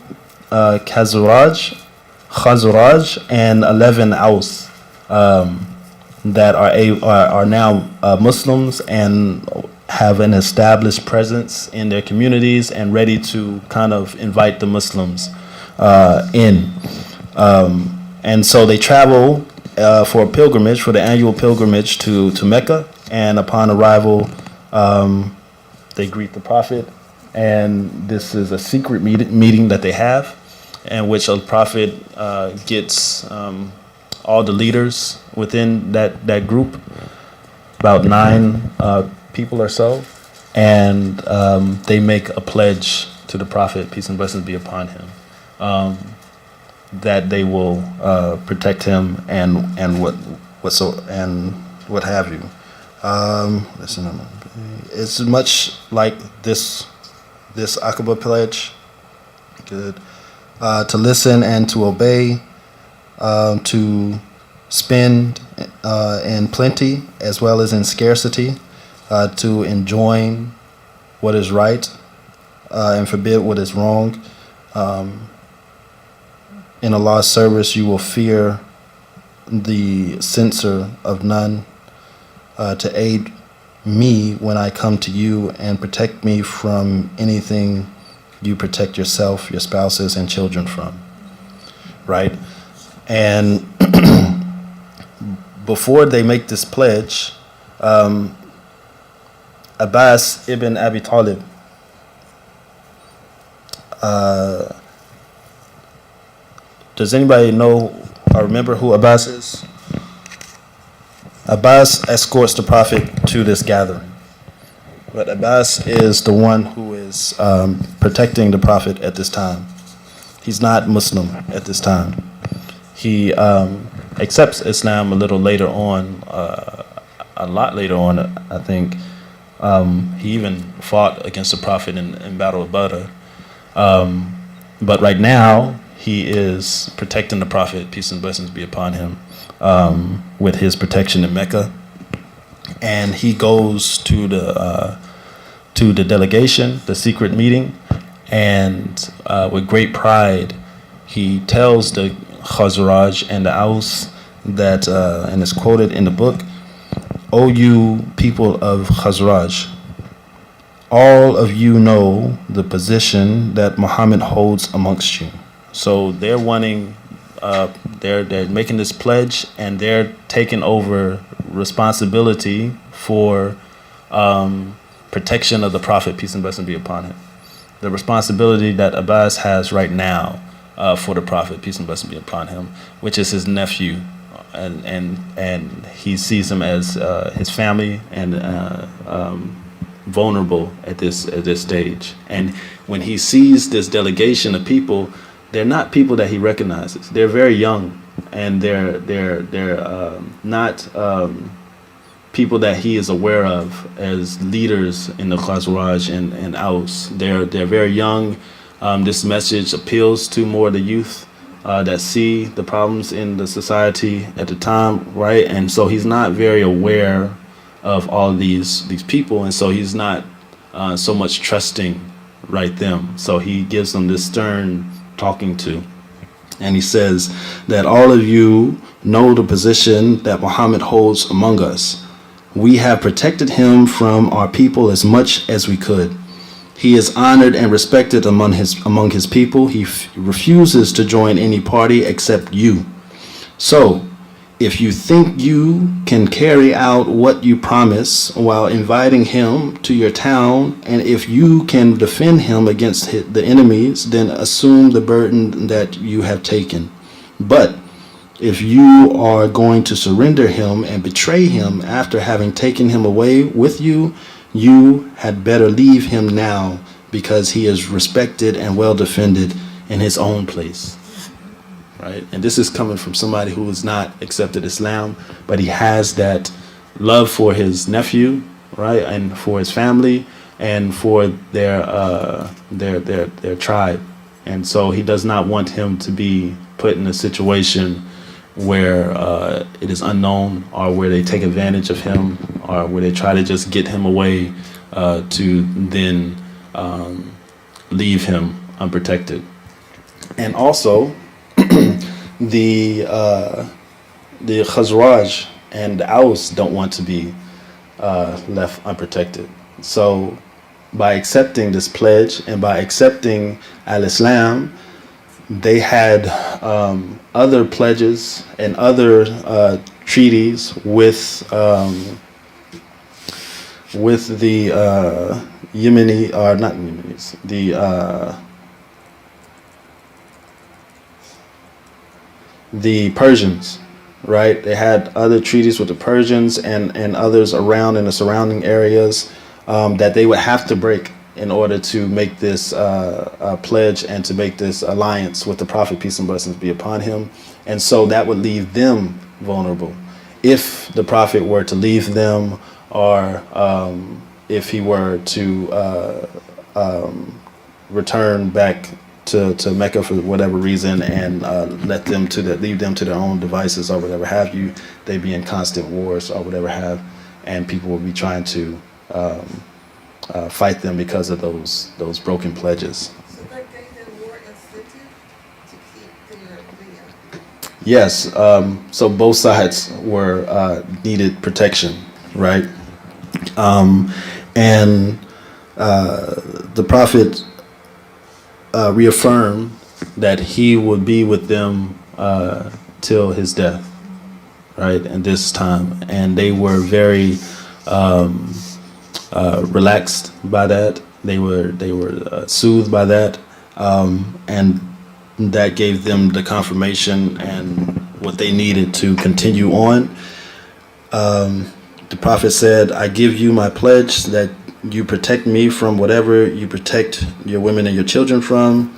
Khazraj, and 11 Aus that are now Muslims and have an established presence in their communities and ready to kind of invite the Muslims in. And so they travel for a pilgrimage, for the annual pilgrimage to Mecca, and upon arrival, they greet the Prophet, and this is a secret meeting that they have, in which the Prophet gets all the leaders within that group, about 9 people or so, and they make a pledge to the Prophet, peace and blessings be upon him, that they will protect him and what have you. Listen, it's much like this Aqaba pledge. Good. To listen and to obey, to spend in plenty as well as in scarcity, to enjoin what is right and forbid what is wrong. In Allah's service, you will fear the censor of none, to aid me when I come to you, and protect me from anything you protect yourself, your spouses, and children from. Right? And before they make this pledge, Abbas ibn Abi Talib, does anybody know or remember who Abbas is? Abbas escorts the Prophet to this gathering. But Abbas is the one who is protecting the Prophet at this time. He's not Muslim at this time. He accepts Islam a little later on, a lot later on, I think. He even fought against the Prophet in Battle of Badr. But right now, he is protecting the Prophet, peace and blessings be upon him, with his protection in Mecca. And he goes to the delegation, the secret meeting, and with great pride, he tells the Khazraj and the Aus that, and it's quoted in the book, "O you people of Khazraj, all of you know the position that Muhammad holds amongst you." So they're wanting, they're making this pledge, and they're taking over responsibility for protection of the Prophet, peace and blessing be upon him. The responsibility that Abbas has right now for the prophet, peace and blessing be upon him, which is his nephew, and he sees him as his family and vulnerable at this stage. And when he sees this delegation of people, they're not people that he recognizes. They're very young, and they're not people that he is aware of as leaders in the Khazraj and Aus. They're very young. This message appeals to more the youth that see the problems in the society at the time, right? And so he's not very aware of all these people, and so he's not so much trusting right them. So he gives them this stern talking to, and he says that all of you know the position that Muhammad holds among us. We have protected him from our people as much as we could. He is honored and respected among his people. He refuses to join any party except you. So, if you think you can carry out what you promise while inviting him to your town, and if you can defend him against the enemies, then assume the burden that you have taken. But if you are going to surrender him and betray him after having taken him away with you, you had better leave him now, because he is respected and well defended in his own place. Right? And this is coming from somebody who has not accepted Islam, but he has that love for his nephew, right, and for his family and for their tribe. And so he does not want him to be put in a situation where it is unknown, or where they take advantage of him, or where they try to just get him away to then leave him unprotected. And also, the Khazraj and the Aus don't want to be left unprotected. So by accepting this pledge and by accepting al-Islam, they had other pledges and other treaties with the Yemeni, or not Yemenis, the Persians, right? They had other treaties with the Persians and others around in the surrounding areas that they would have to break in order to make this pledge and to make this alliance with the Prophet, peace and blessings be upon him. And so that would leave them vulnerable. If the Prophet were to leave them, or if he were to return back to Mecca for whatever reason, and leave them to their own devices or whatever have you, they'd be in constant wars or whatever have, and people will be trying to fight them because of those broken pledges. So that gave them more incentive to keep their Yes, so both sides were needed protection, right? And the Prophet reaffirmed that he would be with them till his death, right? And this time, and they were very relaxed by that. They were soothed by that, and that gave them the confirmation and what they needed to continue on. The Prophet said, "I give you my pledge that you protect me from whatever you protect your women and your children from."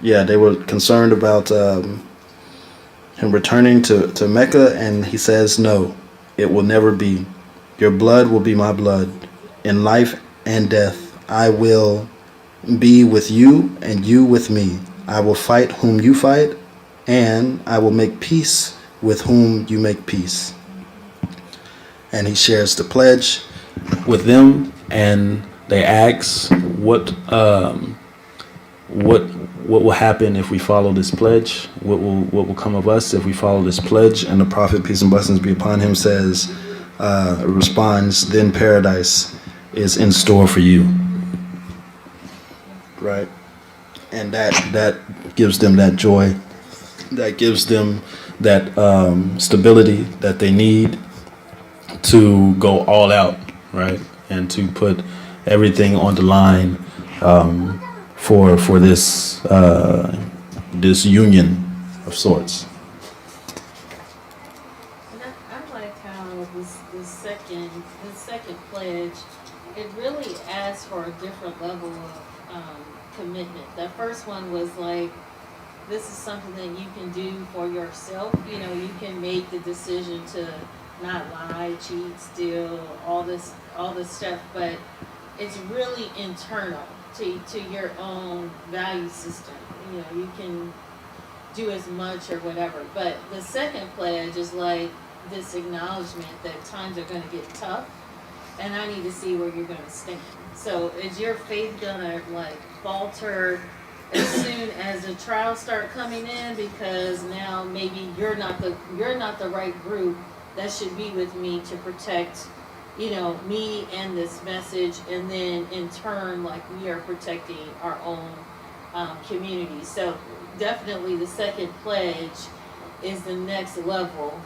They were concerned about him returning to Mecca, and he says, "No, it will never be. Your blood will be my blood. In life and death, I will be with you and you with me. I will fight whom you fight, and I will make peace with whom you make peace." And he shares the pledge with them, and they ask, what will happen if we follow this pledge? What will come of us if we follow this pledge? And the Prophet, peace and blessings be upon him, responds, "Then paradise is in store for you." Right? And that gives them that joy, that gives them that stability that they need to go all out, right? And to put everything on the line for this this union of sorts. And I like how the second pledge, it really asks for a different level of commitment. The first one was like, this is something that you can do for yourself. You know, you can make the decision to not lie, cheat, steal, all this stuff, but it's really internal to your own value system. You know, you can do as much or whatever. But the second pledge is like this acknowledgement that times are going to get tough, and I need to see where you're going to stand. So is your faith going to like falter as soon as the trials start coming in, because now maybe you're not the right group that should be with me to protect, you know, me and this message, and then in turn, like, we are protecting our own community. So definitely the second pledge is the next level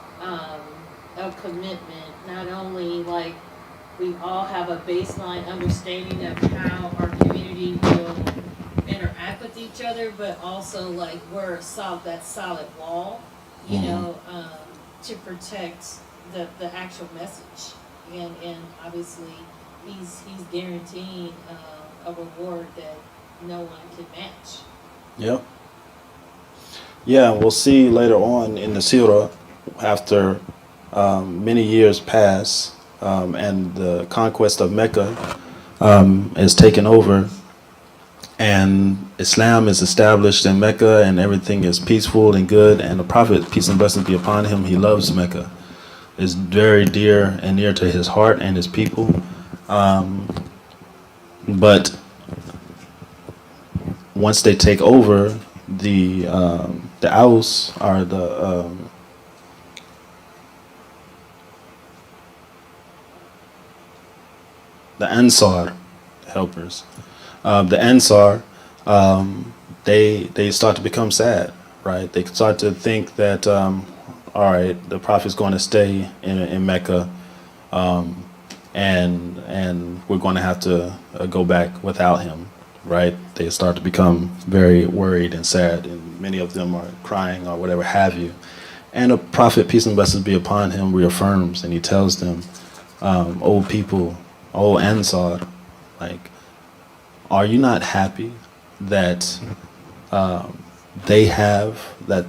of commitment. Not only like we all have a baseline understanding of how our community will interact with each other, but also like we're that solid wall, you know, to protect the actual message. And obviously he's guaranteeing a reward that no one can match. Yep. Yeah, we'll see later on in the Seerah, after many years pass and the conquest of Mecca is taken over, and Islam is established in Mecca, and everything is peaceful and good, and the Prophet, peace and blessings be upon him, he loves Mecca. It's very dear and near to his heart and his people. But once they take over, the Aus are the Ansar helpers. The Ansar, they start to become sad, right? They start to think that, all right, the Prophet's going to stay in Mecca, and we're going to have to go back without him, right? They start to become very worried and sad, and many of them are crying or whatever have you. And the Prophet, peace and blessings be upon him, reaffirms, and he tells them, old people, old Ansar, like, are you not happy that they have, that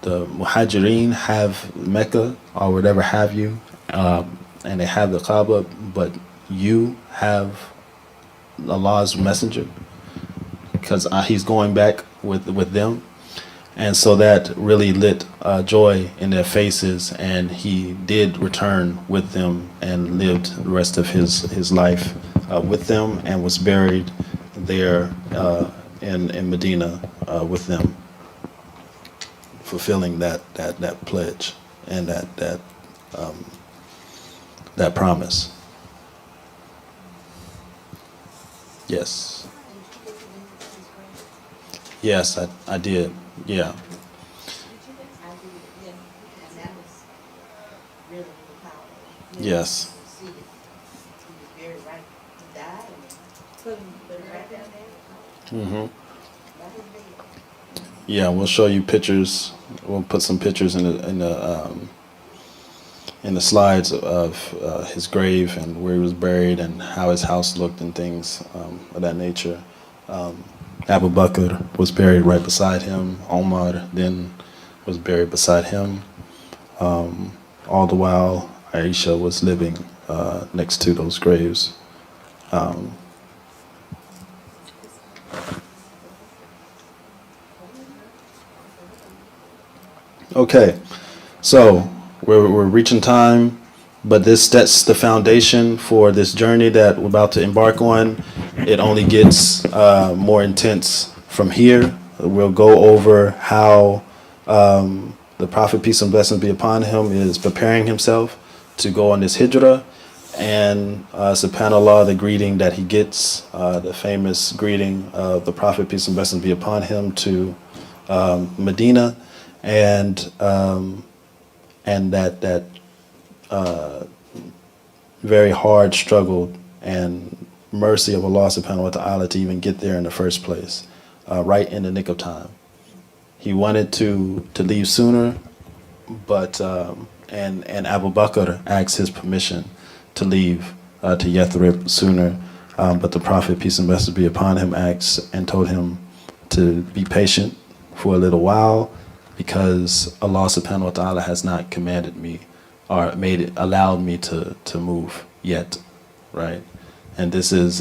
the Muhajirin have Mecca or whatever have you, and they have the Kaaba, but you have Allah's messenger, because he's going back with them? And so that really lit joy in their faces, and he did return with them and lived the rest of his life with them, and was buried there in Medina with them, fulfilling that pledge and that promise. Yes. Yes, I did. Yeah. Yes. Yeah, we'll show you pictures. We'll put some pictures in the slides of his grave and where he was buried and how his house looked and things of that nature. Abu Bakr was buried right beside him. Omar then was buried beside him. All the while, Aisha was living next to those graves. Okay, so we're reaching time, but this sets the foundation for this journey that we're about to embark on. It only gets more intense from here. We'll go over how the Prophet, peace and blessings be upon him, is preparing himself to go on this hijrah, and subhanAllah, the greeting that he gets, the famous greeting of the Prophet, peace and blessings be upon him, to Medina, and that very hard struggle and mercy of Allah subhanahu wa ta'ala to even get there in the first place, right in the nick of time. He wanted to leave sooner, but and Abu Bakr asked his permission to leave to Yathrib sooner, but the Prophet, peace and blessings be upon him, asked and told him to be patient for a little while, because Allah subhanahu wa ta'ala has not commanded me or allowed me to move yet, right? And this is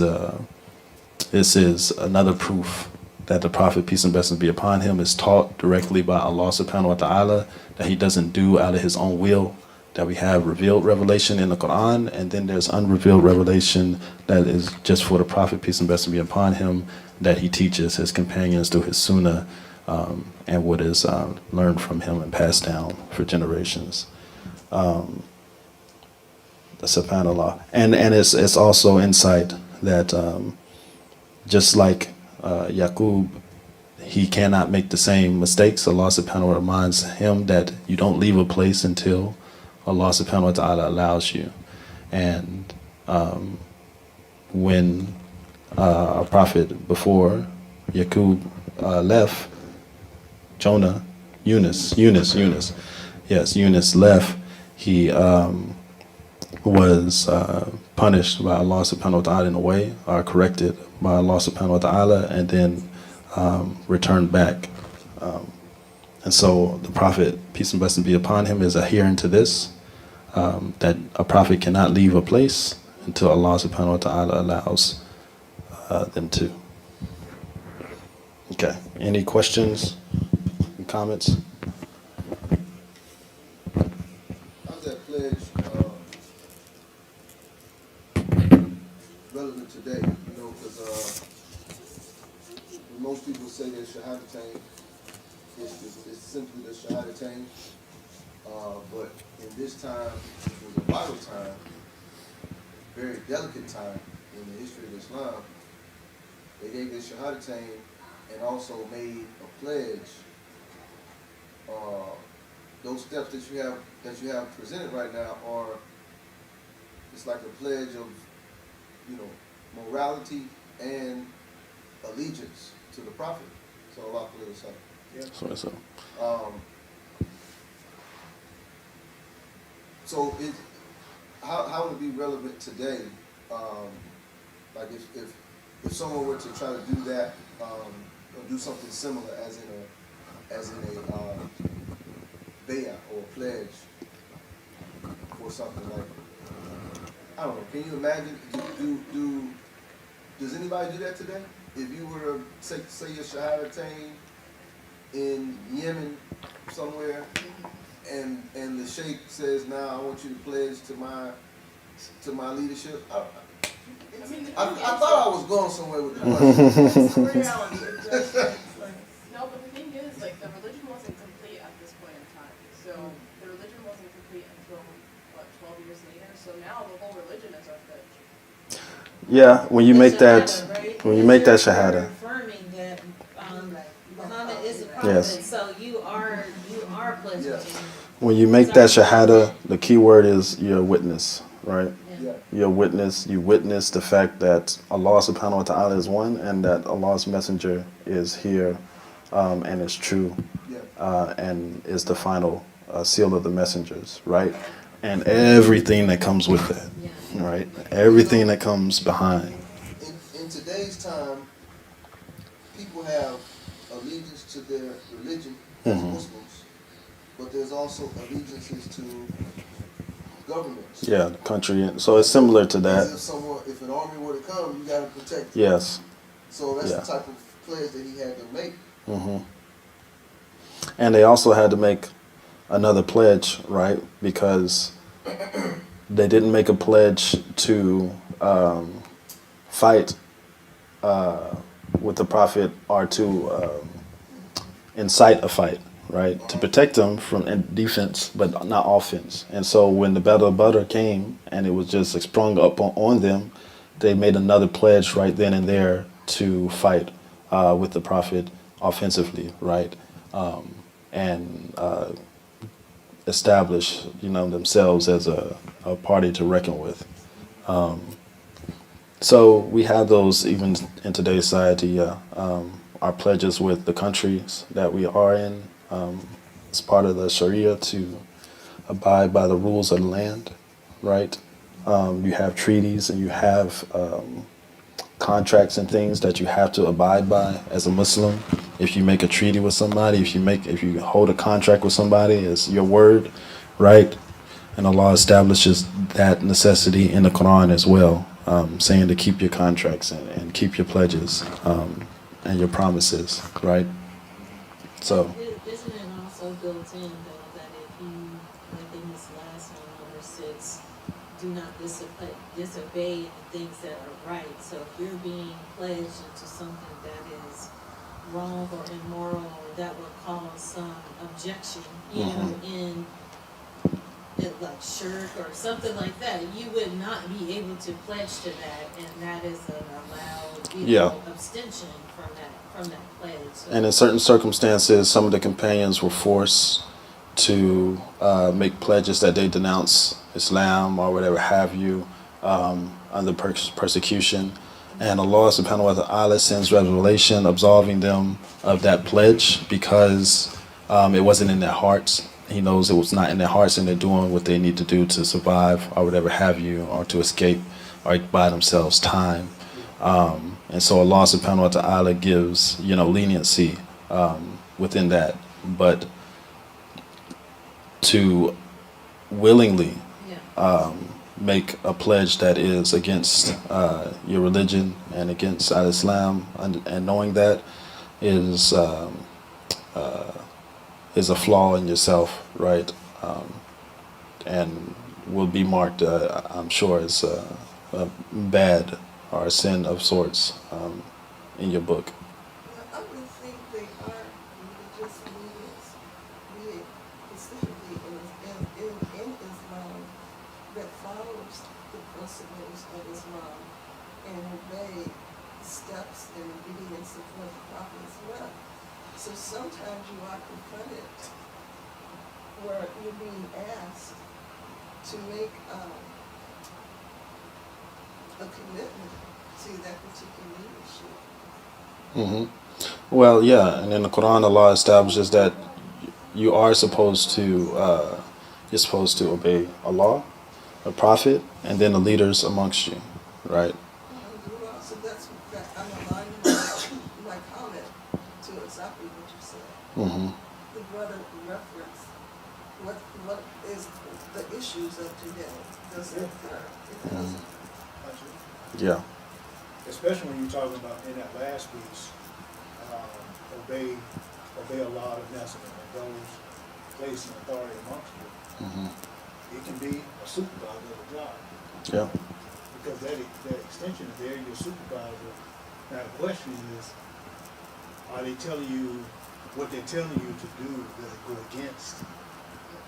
another proof that the Prophet, peace and blessings be upon him, is taught directly by Allah subhanahu wa ta'ala, that he doesn't do out of his own will, that we have revealed revelation in the Quran, and then there's unrevealed revelation that is just for the Prophet, peace and blessings be upon him, that he teaches his companions through his sunnah, and what is learned from him and passed down for generations. Subhanallah. And it's also insight that just like Yaqub, he cannot make the same mistakes. Allah subhanahu wa ta'ala reminds him that you don't leave a place until Allah subhanahu wa ta'ala allows you. And when a prophet before Yaqub left, Yunus left, he was punished by Allah subhanahu wa ta'ala in a way, or corrected by Allah subhanahu wa ta'ala, and then returned back. And so the Prophet, peace and blessings be upon him, is adhering to this, that a prophet cannot leave a place until Allah subhanahu wa ta'ala allows them to. Okay, any questions, comments? How's that pledge relevant today? You know, because when most people say that Shahadatain, it's simply the Shahadatain. But in this time, which was a vital time, very delicate time in the history of Islam, they gave this Shahadatain and also made a pledge. Those steps that you have presented right now are, it's like a pledge of, you know, morality and allegiance to the Prophet. So Allah So. So how would it be relevant today? Like if someone were to try to do that, or do something similar, as in a bay'ah or pledge for something like, I don't know. Can you imagine? Does anybody do that today? If you were to say your Shahadatain in Yemen somewhere, and the Sheikh says, "Now I want you to pledge to my leadership." I thought I was going somewhere with the question. No, but the thing is, like, the religion wasn't complete at this point in time. So the religion wasn't complete until, 12 years later? So now the whole religion is our pledge. Yeah, when you make that, right? when you make that You're shahada. affirming that Muhammad is a prophet, Yes. so you are pledging to Yes. him. When you make that shahada, the key word is you're a witness, right? Yeah. You're a witness. You witness the fact that Allah subhanahu wa ta'ala is one, and that Allah's messenger is here, and is true, Yeah. and is the final seal of the messengers, right? And everything that comes with that, Yeah. right? Everything that comes behind. In today's time, people have allegiance to their religion as Muslims, but there's also allegiances to governments. Yeah, the country. So it's similar to that. If an army were to come, you got to protect. Yes. So that's Yeah. the type of pledge that he had to make. And they also had to make another pledge, right? Because they didn't make a pledge to fight with the Prophet, or to incite a fight, right? To protect them from defense, but not offense. And so when the Battle of Badr came and it was just sprung up on them, they made another pledge right then and there to fight with the Prophet offensively, right? And establish, themselves as a party to reckon with. So we have those even in today's society. Yeah, our pledges with the countries that we are in. It's part of the Sharia to abide by the rules of the land, right? You have treaties and you have contracts and things that you have to abide by as a Muslim. If you make a treaty with somebody, if you hold a contract with somebody, it's your word, right? And Allah establishes that necessity in the Quran as well, saying to keep your contracts and keep your pledges and your promises, right? So, Isn't it also built in though that if you, like in this last one, number 6, do not disobey the things that are right. So if you're being pledged into something that is wrong or immoral or that would cause some objection, you know, in it like shirk or something like that, you would not be able to pledge to that, and that is an allowed, you yeah. know, abstention from that pledge. So, And in certain circumstances, some of the companions were forced to make pledges that they denounce Islam or whatever have you under persecution. And Allah subhanahu wa ta'ala sends revelation absolving them of that pledge because it wasn't in their hearts. He knows it was not in their hearts and they're doing what they need to do to survive or whatever have you, or to escape or buy themselves time. And so Allah subhanahu wa ta'ala gives, leniency within that. But to willingly yeah. make a pledge that is against your religion and against Islam, and knowing that is a flaw in yourself, right? And will be marked, I'm sure, as a bad or a sin of sorts in your book. I would think they are religious leaders, be it specifically in Islam, that follows the principles of Islam and obey steps and obedience of what the Prophet has left. So sometimes you are confronted where you're being asked to make a commitment to that particular leadership. Well, yeah, and in the Quran, Allah establishes that you are you're supposed to obey Allah, the Prophet, and then the leaders amongst you, right? So that's that I'm aligning my comment to exactly what you said. The brother referenced what is the issues of today. Does it occur? It doesn't. Yeah. Especially when you're talking about in that last piece, obey Allah of Nasif and those placed in authority amongst you. It can be a supervisor of a job. Yeah. Because that extension is there, your supervisor. Now the question is, are they telling you what they're telling you to do? Does it go against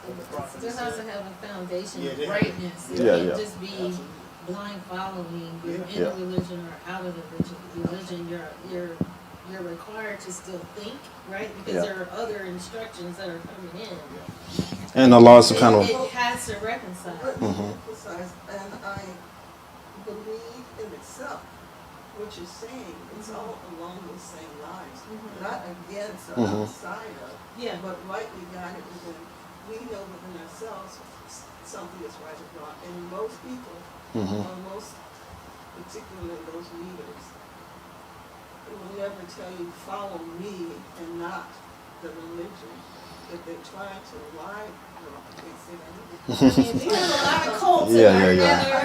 what the prophet Still has to said? have a foundation Yeah, of they- greatness. It Yeah, can't yeah. just be blind following. You're in Yeah. a religion or out of the religion. You're required to still think, right? Because Yeah. there are other instructions that are coming in. And Allah subhanahu wa It has to reconcile. Let me emphasize, and I believe in itself, what you're saying, it's all along those same lines. Not against or outside of, Yeah. but rightly guided within. We know within ourselves something is right or wrong. And most people, or most particularly those leaders, will never tell you, follow me and not the religion. If they're trying to lie, well, I can't say that either. There's a lot of cults Yeah, in our yeah.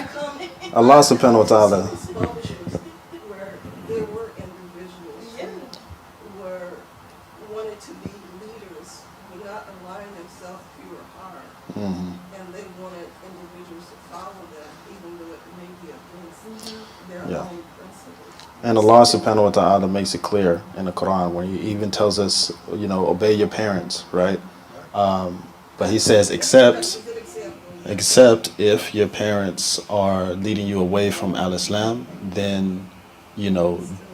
together. Allah subhanahu wa ta'ala. Exposures where there were individuals who were wanted to be leaders, would not align themselves pure heart, and they wanted individuals to follow them, even though it may be against their Yeah. own principles. And Allah subhanahu wa ta'ala makes it clear in the Quran when He even tells us, obey your parents, right? But He says, That's a except good example. if your parents are leading you away from al-Islam, then,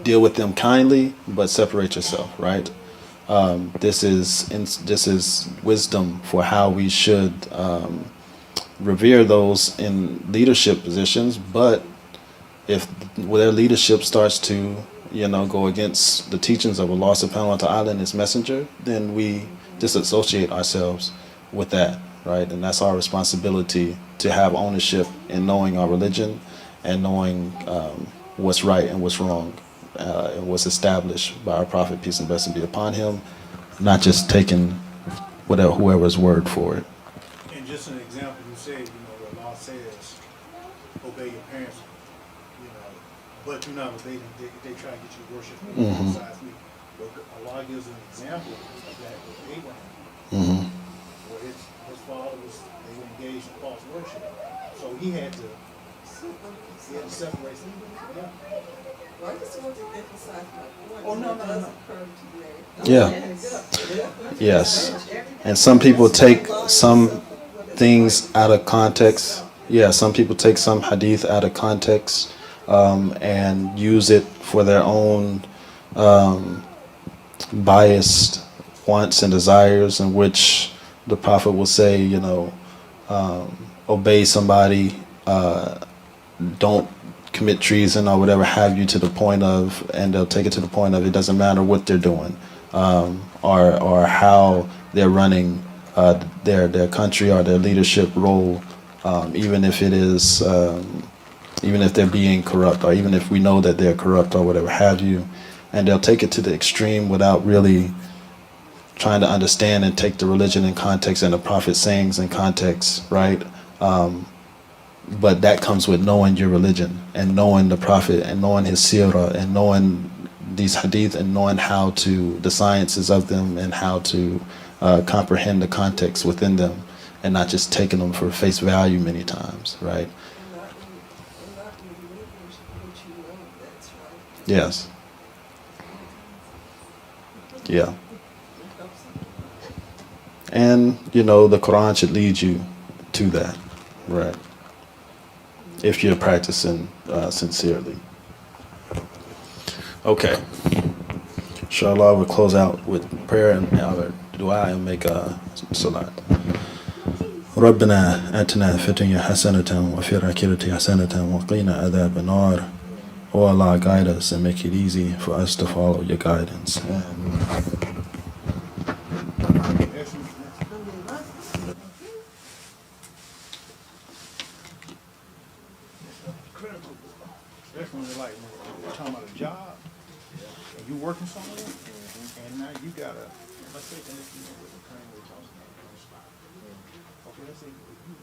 deal with them kindly, but separate yourself, right? This is wisdom for how we should revere those in leadership positions, but if their leadership starts to, go against the teachings of Allah subhanahu wa ta'ala and His Messenger, then we disassociate ourselves with that, right? And that's our responsibility to have ownership in knowing our religion and knowing what's right and what's wrong and what's established by our Prophet, peace and blessing be upon him, not just taking whoever's word for it. And just an example, you said, the law says, obey your parents, but do not obey them. They try to get you to worship besides me. But Allah gives an example of that with Abraham, where his father they were engaged in false worship. So he had to separate them. Yeah. Well, I just want to emphasize my point. Oh, no, It no, does no. occur today. Yeah. Yes. And some people take some things out of context. Yeah, some people take some hadith out of context and use it for their own biased wants and desires, in which the Prophet will say, obey somebody, don't commit treason or whatever have you, to the point of, and they'll take it to the point of, it doesn't matter what they're doing or how they're running their country or their leadership role, even if it is even if they're being corrupt, or even if we know that they're corrupt or whatever have you, and they'll take it to the extreme without really trying to understand and take the religion in context and the Prophet's sayings in context, right? But that comes with knowing your religion and knowing the Prophet and knowing his Seerah and knowing these hadith and knowing how to, the sciences of them, and how to comprehend the context within them, and not just taking them for face value many times, right? And not relinquish what you know that's right. Yes. Yeah. And, the Quran should lead you to that, right? If you're practicing sincerely. Okay. Inshallah, we'll close out with prayer and dua and make a salat. ربنا آتنا في الدنيا حسنة وفي الآخرة حسنة وقنا عذاب النار. Oh Allah, guide us and make it easy for us to follow your guidance. Critical. That's when they're like, we're talking about a job, and you working somewhere, and now you gotta, let's say, and if you know what the current rate talks about, okay, let's say, if you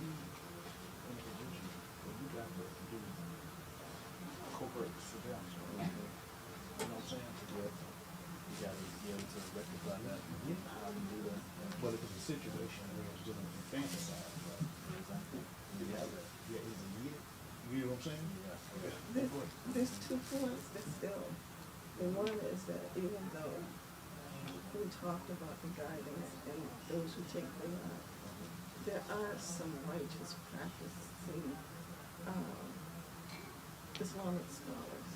in a position where you got to do corporate surveillance, right? You know what I'm saying? Yeah. You gotta be able to rectify that. Yeah, how to do that. But if it's a situation where it's dealing with fantasize, right? Exactly. Yeah, is it needed? You know what I'm saying? There's 2 points that still, and one is that even though we talked about the guidance and those who take the lot, there are some righteous practicing Islamic scholars.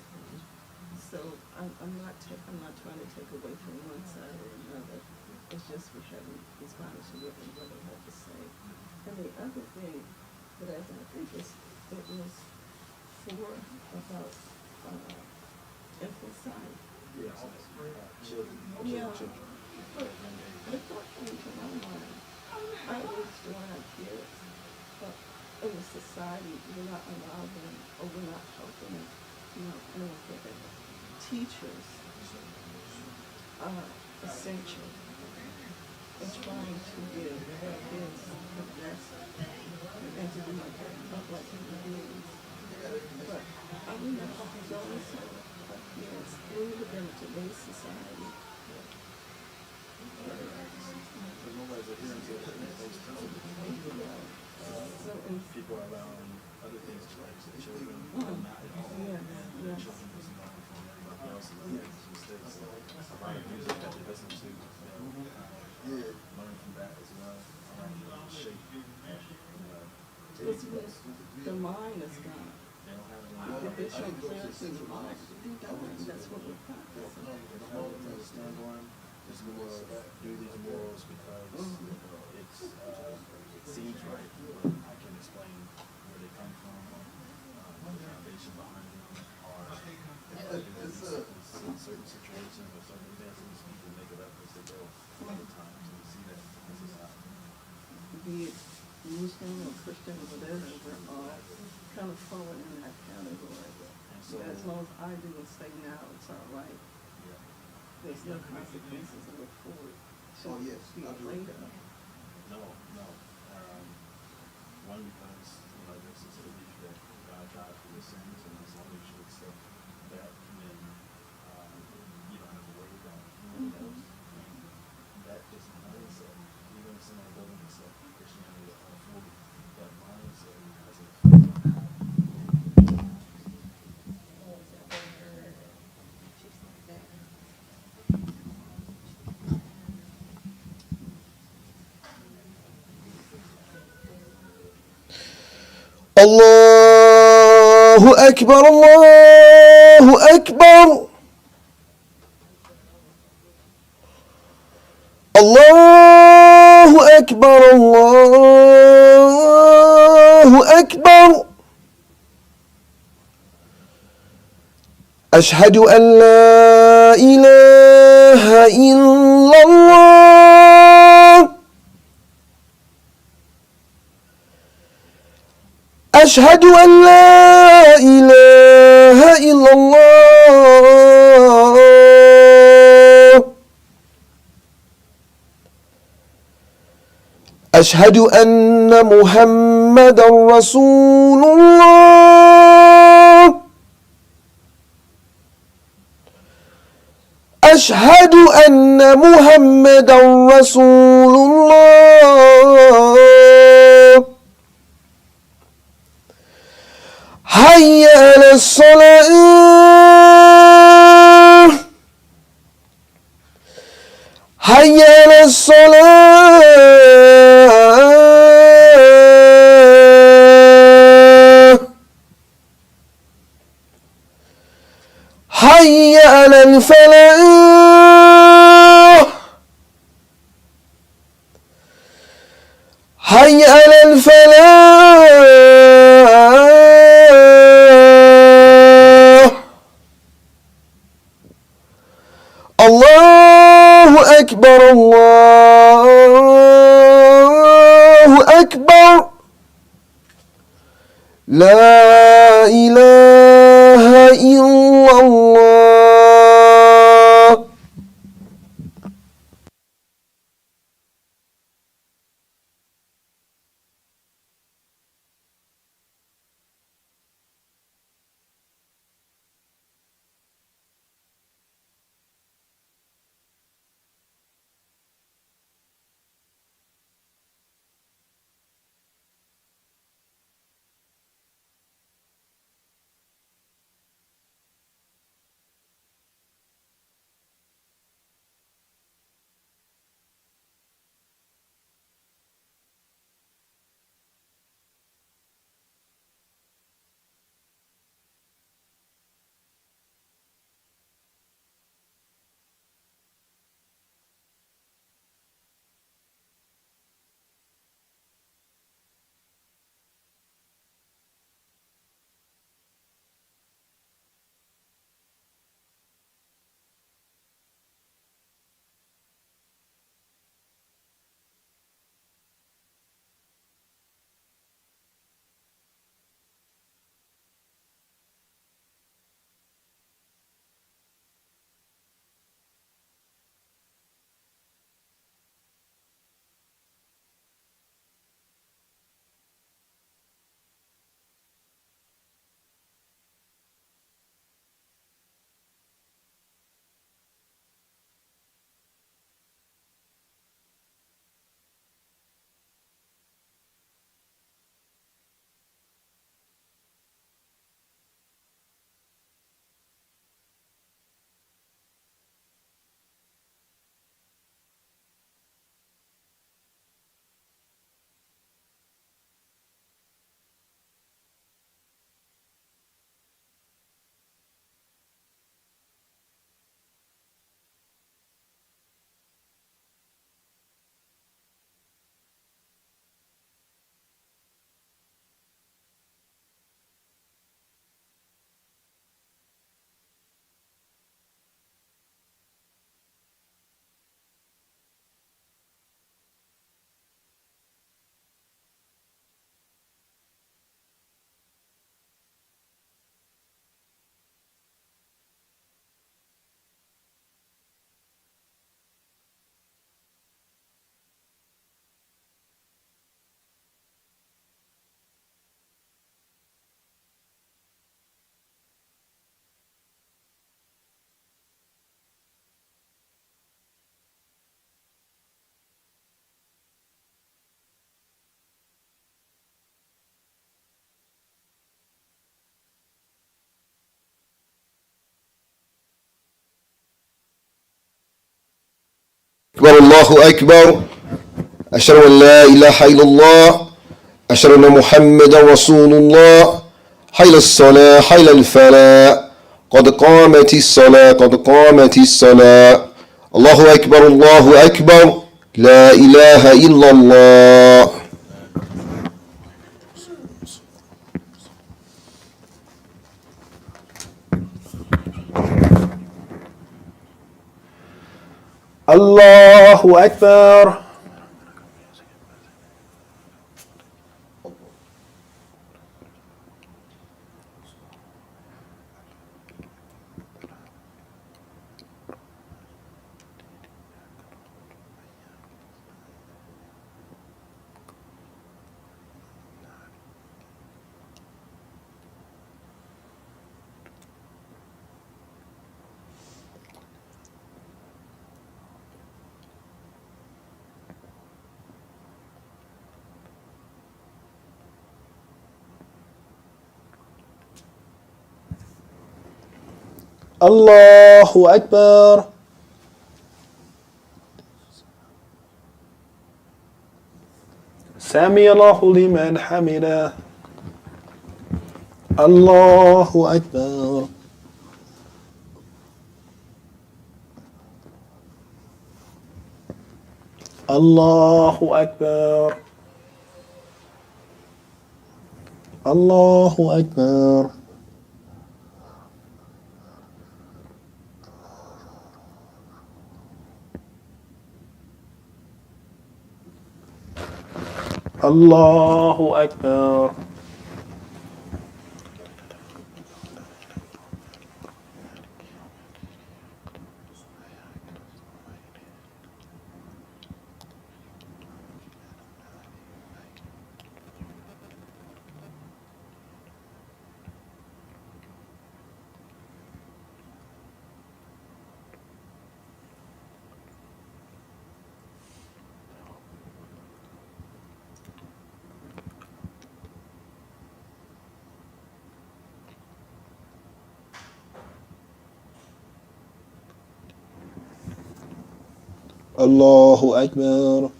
So I'm not trying to take away from one side or another. It's just we haven't responded to what they have to say. And the other thing that I think is, it was for about infanticide. Yeah. But the thought came to my mind, I was when our kids, but in the society, we're not allowing them, or we're not helping them, I don't think that teachers are essential in trying to give their kids the best and to be like human beings. But I mean, those kids through them in today's society. Nobody's adhering to those principles. People are allowing other things to like children, not at all. Yes. Children listen to everybody else's mistakes. A lot of music that they listen to, learn from that as well. Shape. The mind is gone. If it's your clarity of mind, that's what we're practicing. They don't understand one. Just do these morals because it seems right, but I can explain where they come from, the foundation behind circumstances, people make it up as they go other times, and we see that in society. Be it Muslim or Christian or whatever, we're all kind of falling in that category. And so, As long as I do and say now, it's all right. yeah. There's no consequences to look forward to. Oh, yes, Be I do. later. No, no. One, because, there's this belief that God died for your sins, and as long as you accept that, then you don't have to worry about anything else. And that is a mindset. Even if someone doesn't accept Christianity fully, that mindset has an effect on how الله أكبر الله أكبر الله أكبر الله أكبر أشهد أن لا إله إلا الله أشهد أن لا إله إلا الله أشهد أن محمدا رسول الله أشهد أن محمدا رسول الله حي على الصلاة حي على الصلاة حي على الفلاح حي على الفلاح الله أكبر الله أكبر لا إله إلا الله الله أكبر أشهد أن لا إله إلا الله أشهد أن محمدا رسول الله حي الصلاة حي الفلاح قد قامت الصلاة قد قامت الصلاة الله أكبر الله أكبر لا إله إلا الله. Allahu Akbar. Allahu Akbar. Sami Allahu liman hamida. Allahu Akbar. Allahu Akbar. Allahu Akbar. Allahu Akbar. Allahu Akbar.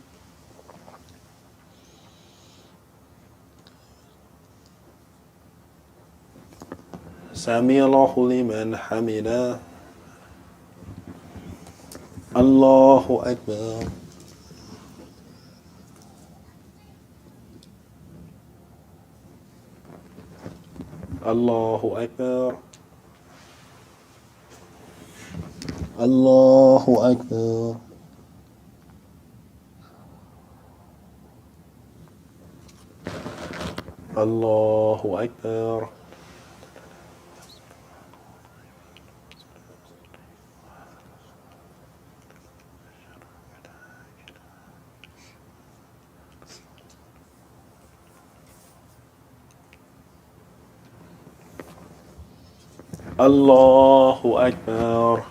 Sami Allahu liman hamida. Allahu Akbar. Allahu Akbar. Allahu Akbar. Allahu Akbar. Allahu Akbar.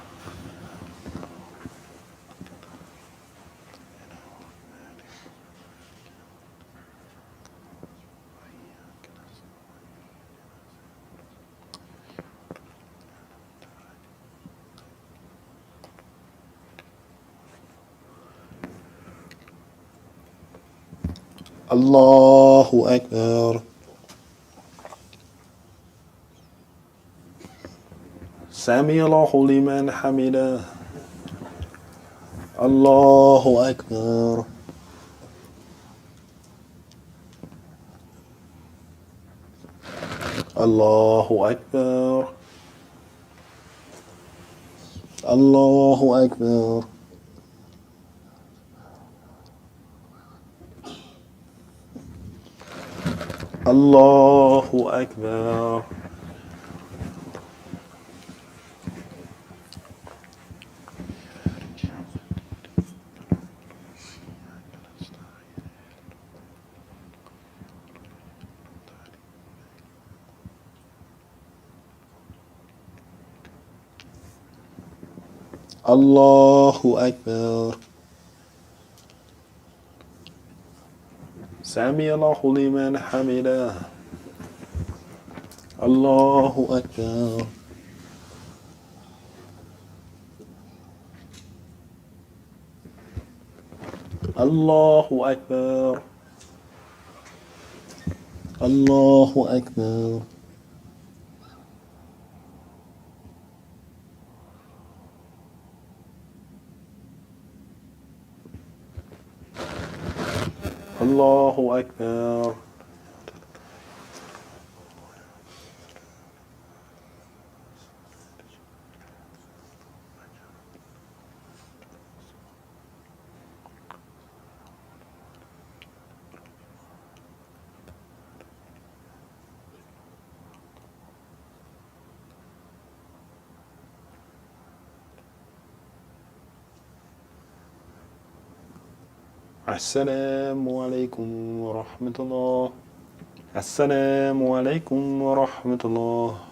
Allahu Akbar. Sami Allahu liman hamida. Allahu Akbar. Allahu Akbar. Allahu Akbar. Allahu Akbar. Allahu Akbar. Sami Allahu liman hamida. Allahu Akbar. الله أكبر. الله أكبر. الله أكبر. السلام عليكم ورحمة الله. السلام عليكم ورحمة الله.